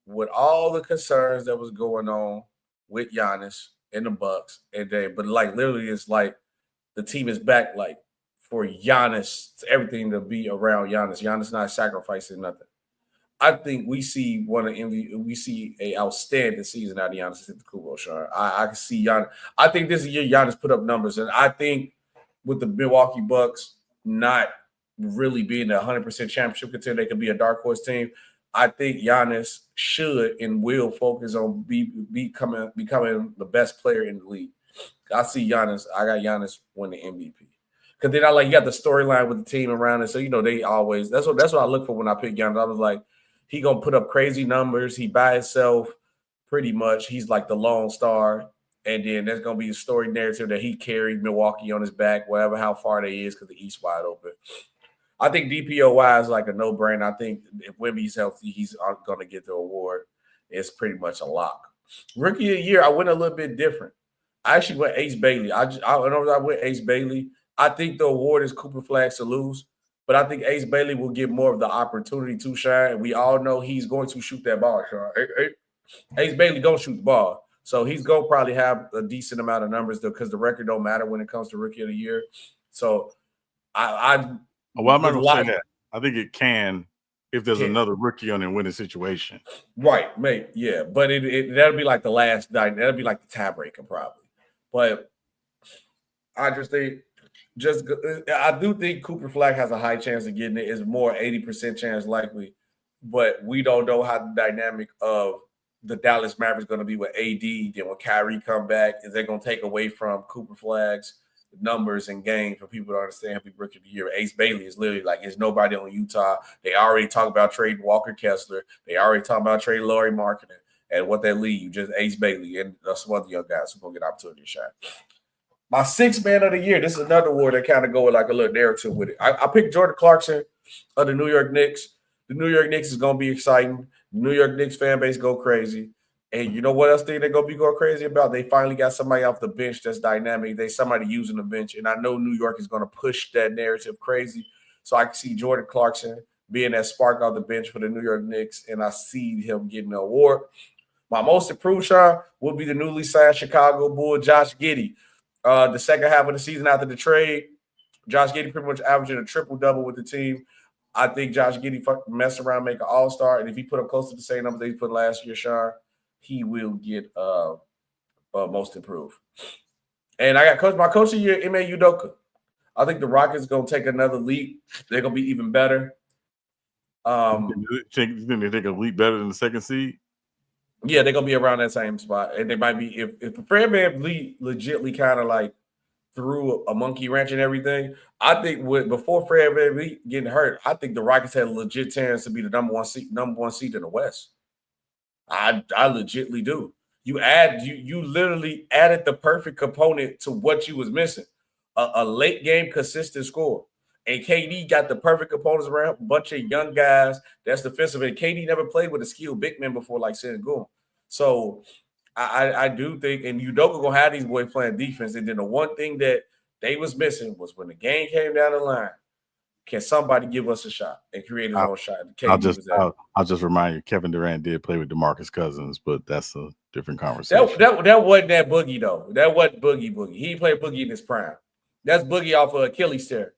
With all the concerns that was going on with Giannis and the Bucks, but like literally, it's like the team is back, like for Giannis, everything to be around Giannis. Giannis not sacrificing nothing. I think we see we see a outstanding season out of Giannis Antetokounmpo, Sean. I can see Giannis. I think this year Giannis put up numbers, and I think with the Milwaukee Bucks not really being a 100% championship contender, they could be a dark horse team. I think Giannis should and will focus on becoming the best player in the league. I see Giannis. I got Giannis win the MVP. Because then you got the storyline with the team around it. So, they always – that's what I look for when I pick Giannis. I was like, he going to put up crazy numbers. He by himself pretty much. He's like the lone star. And then there's going to be a story narrative that he carried Milwaukee on his back, whatever how far they is because the East wide open. I think DPOY is like a no-brainer. I think if Wemby's healthy, he's going to get the award. It's pretty much a lock. Rookie of the year, I went a little bit different. I actually went Ace Bailey. I went Ace Bailey. I think the award is Cooper Flags to lose, but I think Ace Bailey will get more of the opportunity to shine. We all know he's going to shoot that ball, Sean. Ace Bailey going to shoot the ball. So he's going to probably have a decent amount of numbers because the record don't matter when it comes to Rookie of the Year. So I'm not going to say that. I think it can if there's another rookie on a winning situation. Right, mate. Yeah, but that'll be like the last night. That'll be like the tiebreaker probably. But I just think I do think Cooper Flag has a high chance of getting it. It's more 80% chance likely, but we don't know how the dynamic of the Dallas Mavericks going to be with AD. Then when Kyrie come back, is they going to take away from Cooper Flag's numbers and games for people to understand who Rookie of the Year? Ace Bailey is literally like there's nobody on Utah. They already talk about trading Walker Kessler. They already talk about trading Lauri Markkanen. And what that leave, just Ace Bailey and some other young guys who going to get opportunity to shine. My sixth man of the year, this is another award that kind of go with like a little narrative with it. I picked Jordan Clarkson of the New York Knicks. The New York Knicks is going to be exciting. The New York Knicks fan base go crazy. And you know what else they're going to be going crazy about? They finally got somebody off the bench that's dynamic. Somebody using the bench. And I know New York is going to push that narrative crazy. So I can see Jordan Clarkson being that spark off the bench for the New York Knicks. And I see him getting an award. My most improved, Sean, will be the newly signed Chicago Bull, Josh Giddey. The second half of the season after the trade, Josh Giddey pretty much averaging a triple-double with the team. I think Josh Giddey mess around, make an all-star, and if he put up close to the same numbers that he put last year, Sean, he will get most improved. And I got my coach of the year, Ime Udoka. I think the Rockets going to take another leap. They're going to be even better. You think they take a leap better than the second seed? Yeah, they're gonna be around that same spot, and they might be if the Fred VanVleet legitly kind of like threw a monkey wrench and everything. I think before Fred VanVleet getting hurt, I think the Rockets had a legit chance to be the number one seed in the West. I legitly do. You literally added the perfect component to what you was missing, a late game consistent score. And KD got the perfect components around a bunch of young guys that's defensive. And KD never played with a skilled big man before like Sengun. So I do think, and Udoka going to have these boys playing defense. And then the one thing that they was missing was when the game came down the line, can somebody give us a shot and create his own shot? I'll just remind you, Kevin Durant did play with DeMarcus Cousins, but that's a different conversation. That wasn't that Boogie, though. That wasn't Boogie. He played Boogie in his prime. That's Boogie off of Achilles tear.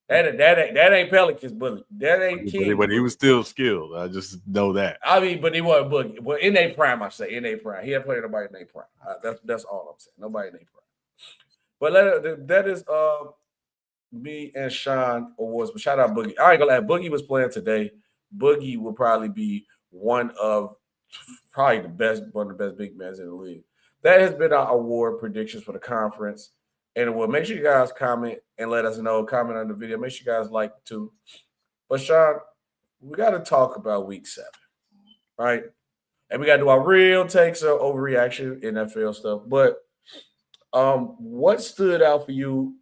That ain't Pelicans Boogie. That ain't King. But he was still skilled. I just know that. I mean, but he wasn't Boogie. Well, in their prime, I say in their prime. He hadn't played nobody in their prime. That's all I'm saying. Nobody in their prime. But that is me and Sean awards. But shout out Boogie. I ain't gonna lie. Boogie was playing today. Boogie will probably be one of the best big men in the league. That has been our award predictions for the conference. And we'll make sure you guys comment and let us know. Comment on the video. Make sure you guys like too. But Sean, we got to talk about week 7, right? And we got to do our real takes of overreaction, NFL stuff. But what stood out for you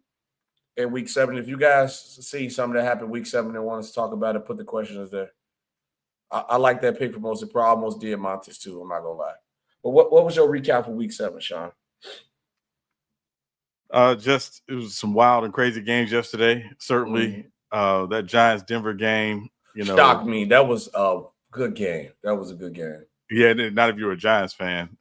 in week 7? If you guys see something that happened week 7 and want us to talk about it, put the questions there. I like that pick for most. I almost did Montes too. I'm not gonna lie. But what was your recap for week 7, Sean? Just it was some wild and crazy games yesterday. Certainly, that Giants Denver game, shocked me. That was a good game. That was a good game. Yeah, not if you're a Giants fan.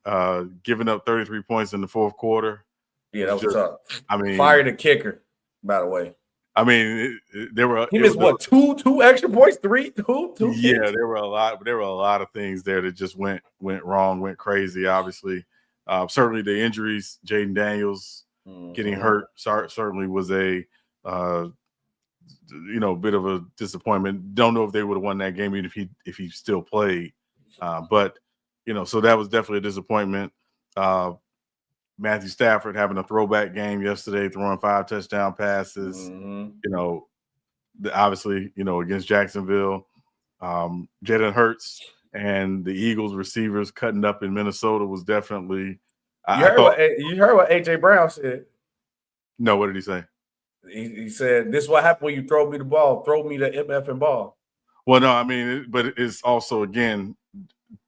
Giving up 33 points in the fourth quarter. Yeah, that was tough. I mean, fired a kicker, by the way. I mean, there were he missed what two extra points, two. Yeah, there were a lot of things there that just went wrong, went crazy. Obviously, certainly the injuries, Jaden Daniels getting hurt, certainly was a bit of a disappointment. Don't know if they would have won that game even if he still played, but so that was definitely a disappointment. Matthew Stafford having a throwback game yesterday, throwing 5 touchdown passes. Obviously, against Jacksonville, Jalen Hurts and the Eagles receivers cutting up in Minnesota was definitely. You heard what AJ Brown said? No, what did he say? He said, "This is what happened when you throw me the ball. Throw me the MFing ball." Well, no, I mean, but it's also, again,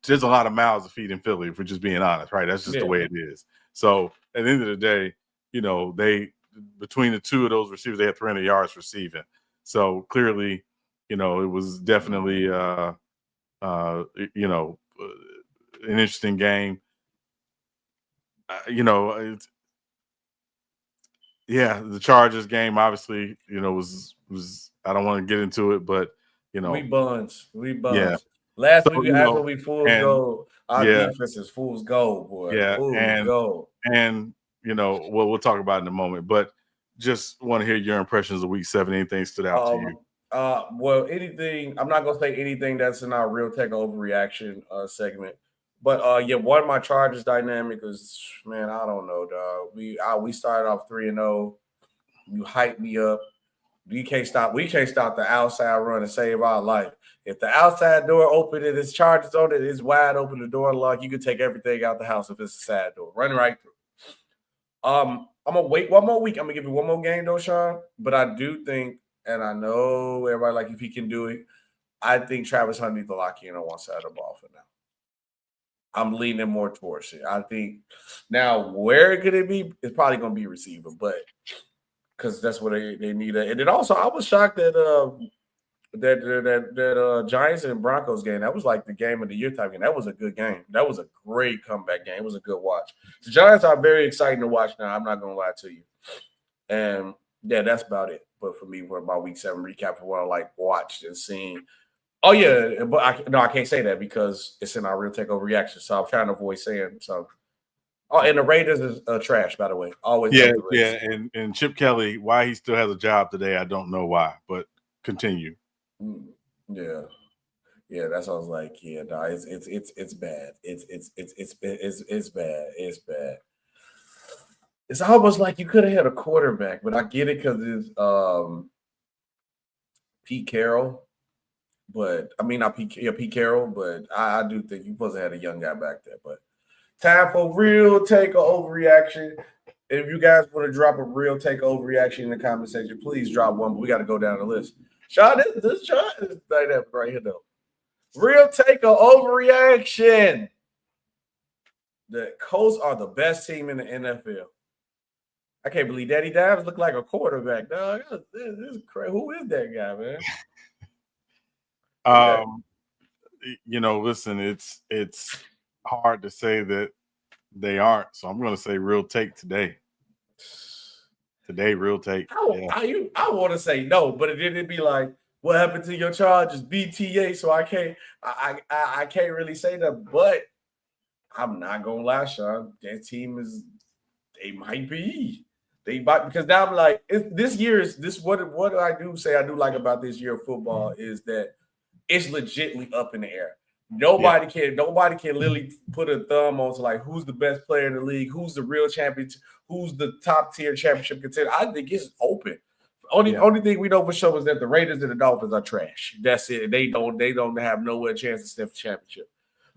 there's a lot of mouths to feed in Philly, if we're just being honest, right? That's just the way it is. So at the end of the day, they between the two of those receivers, they had 300 yards receiving. So clearly, it was definitely an interesting game. The Chargers game obviously, was I don't want to get into it, but we buns. Yeah. Last week we asked when we fools gold. Our defense is fools gold, boy. Yeah, fools gold. And we'll talk about it in a moment, but just want to hear your impressions of week 7. Anything stood out to you? Well, anything. I'm not gonna say anything that's in our real tech overreaction segment. But one of my Chargers dynamic is, man, I don't know, dog. We started off 3-0. You hyped me up. We can't stop the outside run and save our life. If the outside door open and it's Chargers on it, it's wide open, the door locked, you can take everything out the house if it's a side door. Run right through. I'm gonna wait one more week. I'm gonna give you one more game though, Sean. But I do think, and I know everybody like if he can do it, I think Travis Hunt needs to lock in on one side of the ball for now. I'm leaning more towards it. I think now where could it be? It's probably gonna be receiver, but because that's what they need. And then also I was shocked that Giants and Broncos game. That was like the game of the year type game. That was a good game. That was a great comeback game. It was a good watch. The Giants are very exciting to watch now. I'm not gonna lie to you. And yeah, that's about it. But for me, for my week 7 recap for what I watched and seen. Oh yeah, but I can't say that because it's in our real takeover reaction. So I'm trying to avoid saying so. Oh, and the Raiders is trash, by the way. Always. Yeah. And Chip Kelly, why he still has a job today, I don't know why. But continue. Yeah. That's what I was like. Yeah, no, it's bad. It's bad. It's bad. It's almost like you could have had a quarterback, but I get it because it's Pete Carroll. But I mean, not Pete Carroll, but I do think you supposed to have a young guy back there. But time for real take or overreaction. If you guys want to drop a real take or overreaction in the comment section, please drop one. But we got to go down the list. Sean, this Sean is right here though. Real take or overreaction. The Colts are the best team in the NFL. I can't believe Daddy Dimes look like a quarterback, dog. This is crazy. Who is that guy, man? Listen, it's hard to say that they aren't. So I'm going to say real take today. Today, real take. I want to say no, but it'd be like, what happened to your Chargers? BTA. So I can't really say that. But I'm not gonna lie, Sean. That team they might be. Because now I'm like, this year is this. What I do say I do like about this year of football is that it's legitimately up in the air. Nobody can literally put a thumb on to like who's the best player in the league, who's the real champion, who's the top tier championship contender. I think it's open. Only thing we know for sure is that the Raiders and the Dolphins are trash. That's it. They don't have nowhere chance to sniff the championship.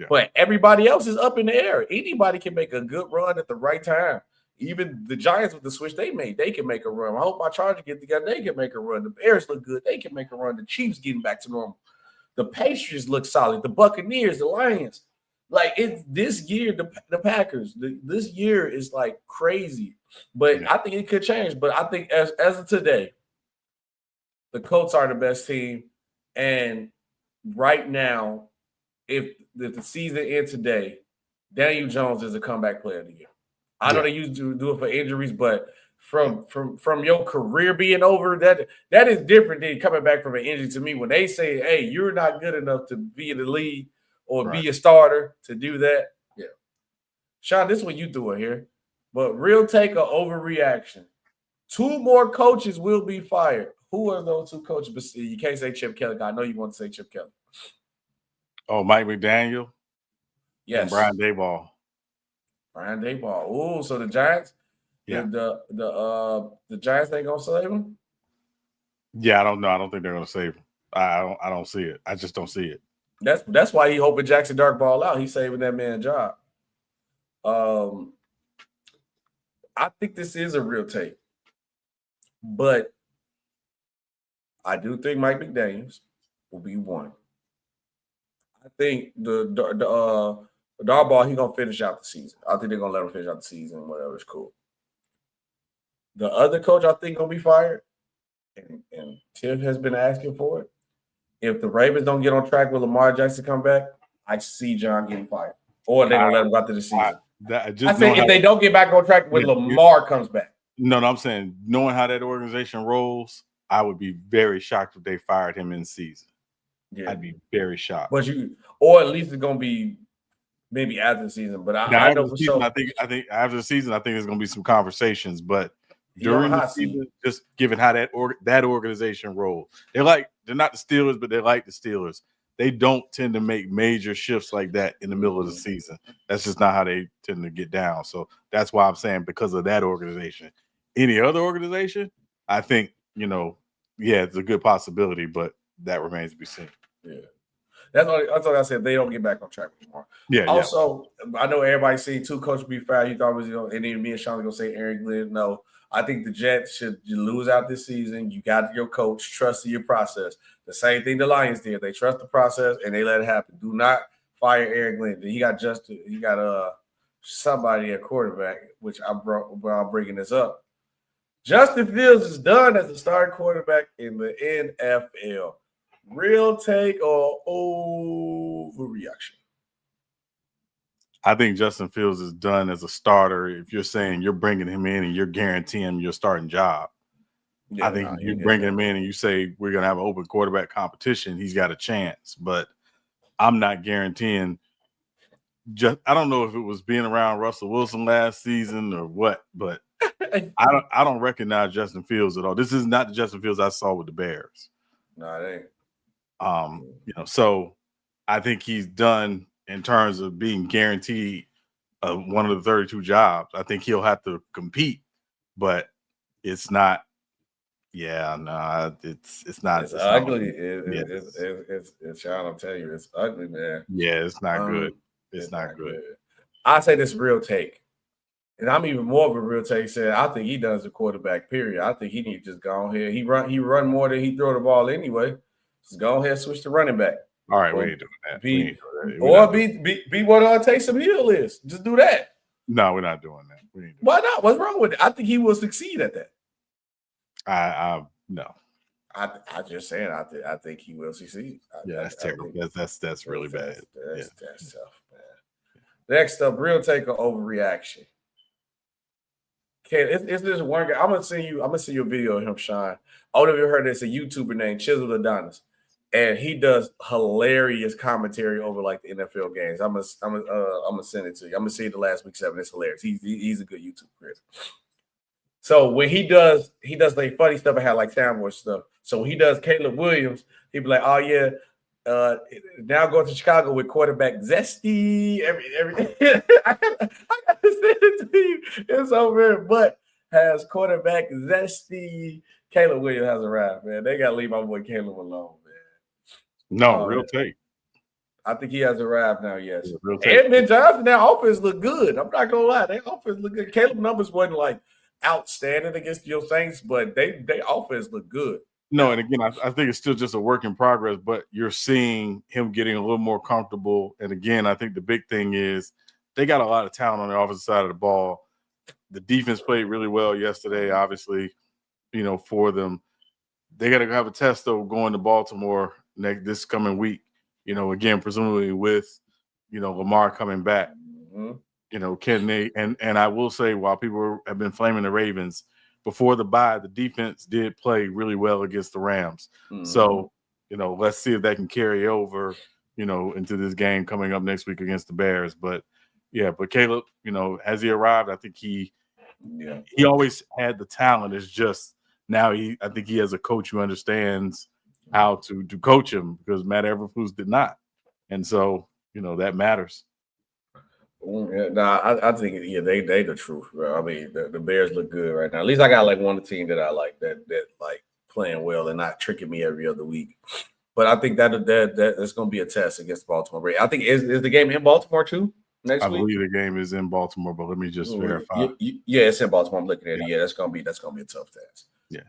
But everybody else is up in the air. Anybody can make a good run at the right time. Even the Giants with the switch they made, they can make a run. I hope my Chargers get together. They can make a run. The Bears look good. They can make a run. The Chiefs getting back to normal. The Patriots look solid. The Buccaneers, the Lions. Like, it's this year, the Packers, this year is like crazy. But I think it could change. But I think as of today, the Colts are the best team. And right now, if the season ends today, Daniel Jones is a comeback player of the year. I know they used to do it for injuries, but from your career being over, that is different than coming back from an injury to me. When they say, hey, you're not good enough to be in the league or be a starter to do that. Yeah. Sean, this is what you doing here. But real take or overreaction. 2 more coaches will be fired. Who are those 2 coaches? You can't say Chip Kelly. I know you want to say Chip Kelly. Oh, Mike McDaniel? Yes. And Brian Daboll. Brian Daboll. Oh, so the Giants? Yeah. The Giants ain't gonna save him? Yeah, I don't know. I don't think they're gonna save him. I don't see it. I just don't see it. That's why he hoping Jackson Darkball out. He's saving that man's job. I think this is a real take. But I do think Mike McDaniels will be one. I think the Darkball, he's gonna finish out the season. I think they're gonna let him finish out the season, whatever, it's cool. The other coach I think gonna be fired, and Tiff has been asking for it. If the Ravens don't get on track with Lamar Jackson come back, I see John getting fired. Or they're gonna let him go through the season. I think if they don't get back on track when Lamar comes back. No, I'm saying knowing how that organization rolls, I would be very shocked if they fired him in season. Yeah. I'd be very shocked. But or at least it's gonna be maybe after the season. But I know for sure. I think after the season, I think there's gonna be some conversations. But during the season, just given how that organization rolls, they're not the Steelers, but they're like the Steelers. They don't tend to make major shifts like that in the middle of the season. That's just not how they tend to get down. So that's why I'm saying because of that organization. Any other organization, I think, it's a good possibility, but that remains to be seen. Yeah. That's what I said. They don't get back on track anymore. Yeah. Also, I know everybody seen 2 coaches be fired. You thought it was, and then me and Sean gonna say Aaron Glenn. No, I think the Jets should lose out this season. You got your coach, trust in your process. The same thing the Lions did. They trust the process and they let it happen. Do not fire Aaron Glenn. He got somebody at quarterback, which I'm bringing this up. Justin Fields is done as a starting quarterback in the NFL. Real take or overreaction? I think Justin Fields is done as a starter. If you're saying you're bringing him in and you're guaranteeing him your starting job, I think you bring him in and you say we're going to have an open quarterback competition, he's got a chance. But I'm not guaranteeing. I don't know if it was being around Russell Wilson last season or what, but I don't recognize Justin Fields at all. This is not the Justin Fields I saw with the Bears. No, it ain't. So I think he's done in terms of being guaranteed one of the 32 jobs. I think he'll have to compete, but it's not. Yeah, no, it's not. It's ugly. It's Sean, I'm telling you, it's ugly, man. Yeah, it's not good. It's not good. I say this real take, and I'm even more of a real take. Said I think he does the quarterback. Period. I think he needs to just go on here. He run more than he throw the ball anyway. Just go ahead, switch to running back. All right, we ain't doing that. Be what Taysom Hill is. Just do that. No, we're not doing that. Why not? What's wrong with it? I think he will succeed at that. No. I just saying. I think he will succeed. That's terrible. That's really bad. That's tough, man. Next up, real take or overreaction. Okay, it's this one guy. I'm gonna send you a video of him, Sean. I don't know if you heard this. A YouTuber named Chisel Adonis, and he does hilarious commentary over like the NFL games. I'm gonna send it to you. I'm gonna see the last week 7. It's hilarious. He's a good YouTube creator. So when he does like funny stuff, I had like sandwich stuff. So when he does Caleb Williams, he'd be like, "Oh yeah, now going to Chicago with quarterback Zesty." Every I gotta send it to you. It's over there, but has quarterback Zesty. Caleb Williams has arrived, man. They gotta leave my boy Caleb alone, man. No, real take. I think he has arrived now, yes. Yeah, real take. Edmund Johnson, that offense look good. I'm not gonna lie, that offense look good. Caleb numbers wasn't like outstanding against your Saints, but they offense look good. No, and again, I think it's still just a work in progress, but you're seeing him getting a little more comfortable. And again, I think the big thing is they got a lot of talent on the offensive side of the ball. The defense played really well yesterday, obviously, for them. They got to have a test, though, going to Baltimore this coming week, again, presumably with, Lamar coming back. Mm-hmm. Can they – and I will say, while people have been flaming the Ravens, before the bye, the defense did play really well against the Rams. Mm-hmm. So, let's see if that can carry over, into this game coming up next week against the Bears. But, yeah, but Caleb, has he arrived? I think he always had the talent. It's just now I think he has a coach who understands how to coach him, because Matt Eberflus did not. And so, that matters. I think they the truth, bro. I mean, the Bears look good right now. At least I got like one team that I like that like playing well and not tricking me every other week. But I think that's going to be a test against Baltimore Ravens. I think is the game in Baltimore too next week? I believe the game is in Baltimore, but let me just verify. Yeah, it's in Baltimore. I'm looking at it. Yeah, that's gonna be a tough test. Yeah.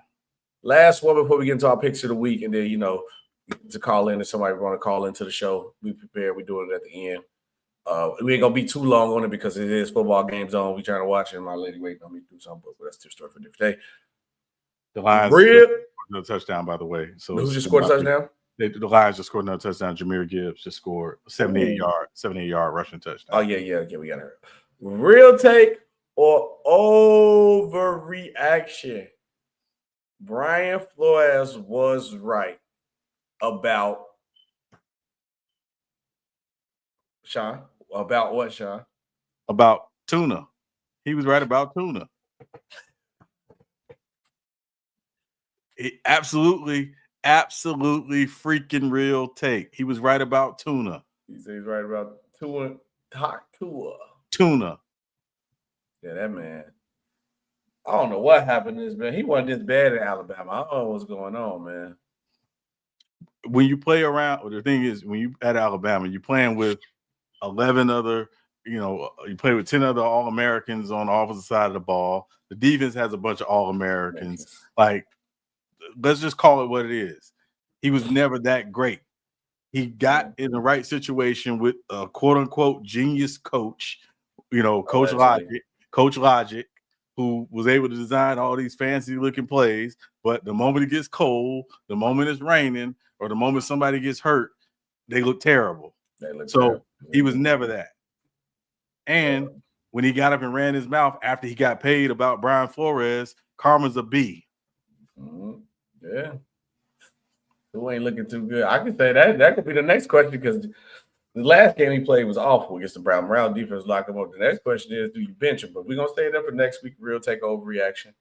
Last one before we get into our picks of the week, and then to call in if somebody want to call into the show. We prepare. We do it at the end. We ain't gonna be too long on it because it is football game zone. We trying to watch it. And my lady waiting on me to do something, but that's just story for a different day. The Lions scored another touchdown, by the way. So who just scored a touchdown? The Lions just scored another touchdown. Jameer Gibbs just scored a 78-yard rushing touchdown. Oh yeah, we got it. Real take or overreaction? Brian Flores was right about Sean. About what, Sean? About tuna. He was right about tuna. Absolutely freaking real take. He was right about tuna. He said he's right about Tua. Tuna. Yeah, that man. I don't know what happened to this man. He wasn't this bad in Alabama. I don't know what's going on, man. When you play around, the thing is, when you at Alabama, you're playing with 11 other, you play with 10 other All-Americans on the opposite side of the ball. The defense has a bunch of All-Americans. Like, let's just call it what it is. He was never that great. He got in the right situation with a quote-unquote genius coach, Coach Logic, who was able to design all these fancy-looking plays. But the moment it gets cold, the moment it's raining, or the moment somebody gets hurt, they look terrible. He was never that. And when he got up and ran his mouth after he got paid about Brian Flores, karma's a B. Mm-hmm. Yeah. Who ain't looking too good? I can say that could be the next question, because the last game he played was awful against the Brown. Brown defense locked him up. The next question is, do you bench him? But we're going to save that for next week. Real take overreaction.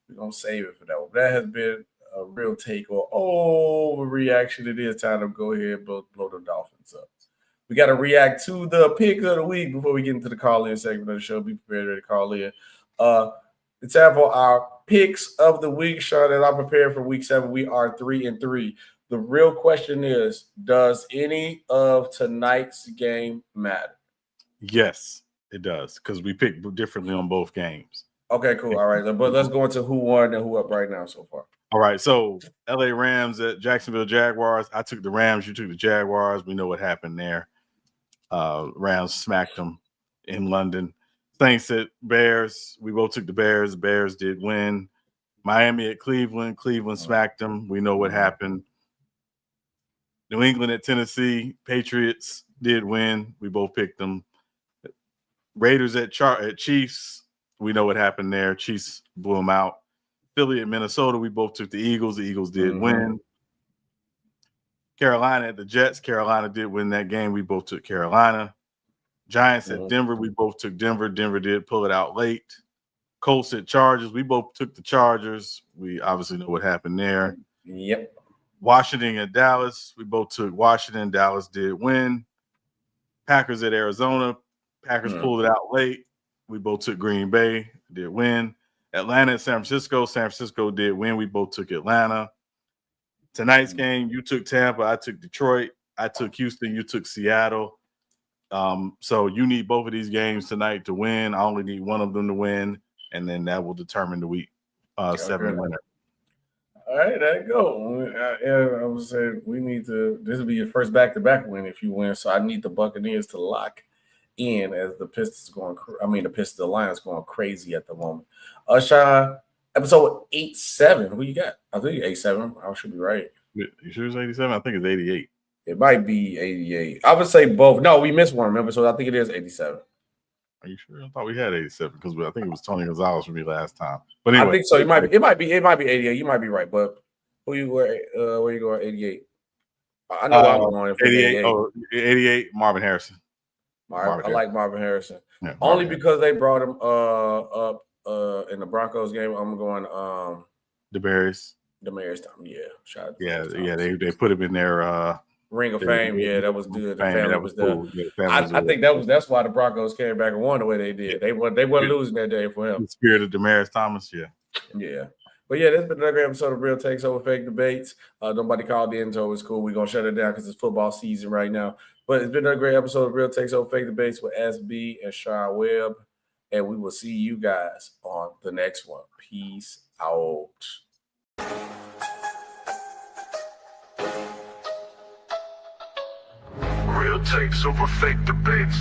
We're going to save it for that one. That has been a real take or overreaction. It is time to go ahead and blow the Dolphins up. We got to react to the pick of the week before we get into the call-in segment of the show. Be prepared, ready to call in. It's time for our picks of the week. Sean, as I prepare for week 7, we are 3-3. The real question is, does any of tonight's game matter? Yes, it does, because we picked differently on both games. Okay, cool. All right, but let's go into who won and who up right now so far. All right, so LA Rams at Jacksonville Jaguars. I took the Rams. You took the Jaguars. We know what happened there. Rams smacked them in London. Saints at Bears. We both took the Bears. The Bears did win. Miami at Cleveland. Cleveland smacked them. We know what happened. New England at Tennessee. Patriots did win. We both picked them. Raiders at Chiefs. We know what happened there. Chiefs blew them out. Philly at Minnesota. We both took the Eagles. The Eagles did win. Carolina at the Jets. Carolina did win that game. We both took Carolina. Giants at Denver. We both took Denver. Denver did pull it out late. Colts at Chargers. We both took the Chargers. We obviously know what happened there. Yep. Washington at Dallas. We both took Washington. Dallas did win. Packers at Arizona. Packers pulled it out late. We both took Green Bay. Did win. Atlanta at San Francisco. San Francisco did win. We both took Atlanta. Tonight's game, you took Tampa. I took Detroit. I took Houston. You took Seattle. So you need both of these games tonight to win. I only need one of them to win, and then that will determine the week 7 winner. All right, there you go. I was saying we need to. This will be your first back-to-back win if you win. So I need the Buccaneers to lock in as the the Lions going crazy at the moment. Sean, episode 87. Who you got? I think 87. I should be right. You sure it's 87? I think it's 88. It might be 88. I would say both. No, we missed one, remember? So I think it is 87. Are you sure? I thought we had 87 because I think it was Tony Gonzalez for me last time. But anyway, I think so. It might be 88. You might be right, but where you going 88? I know I'm going 88. 88. Marvin Harrison. I like Marvin Harrison. Yeah, only because they brought him up in the Broncos game. I'm going Demaryius Thomas. Yeah, shout out to yeah. They put him in their Ring of Fame. Yeah, that was good. The family was there. Cool. Yeah, I think that's why the Broncos came back and won the way they did. They weren't losing that day for him. The spirit of Demaryius Thomas. Yeah. But yeah, that's been another great episode of Real Takes Over Fake Debates. Nobody called in, so it's cool. We're gonna shut it down because it's football season right now. But it's been a great episode of Real Takes Over Fake Debates with SB and Sean Webb. And we will see you guys on the next one. Peace out. Real takes over fake debates.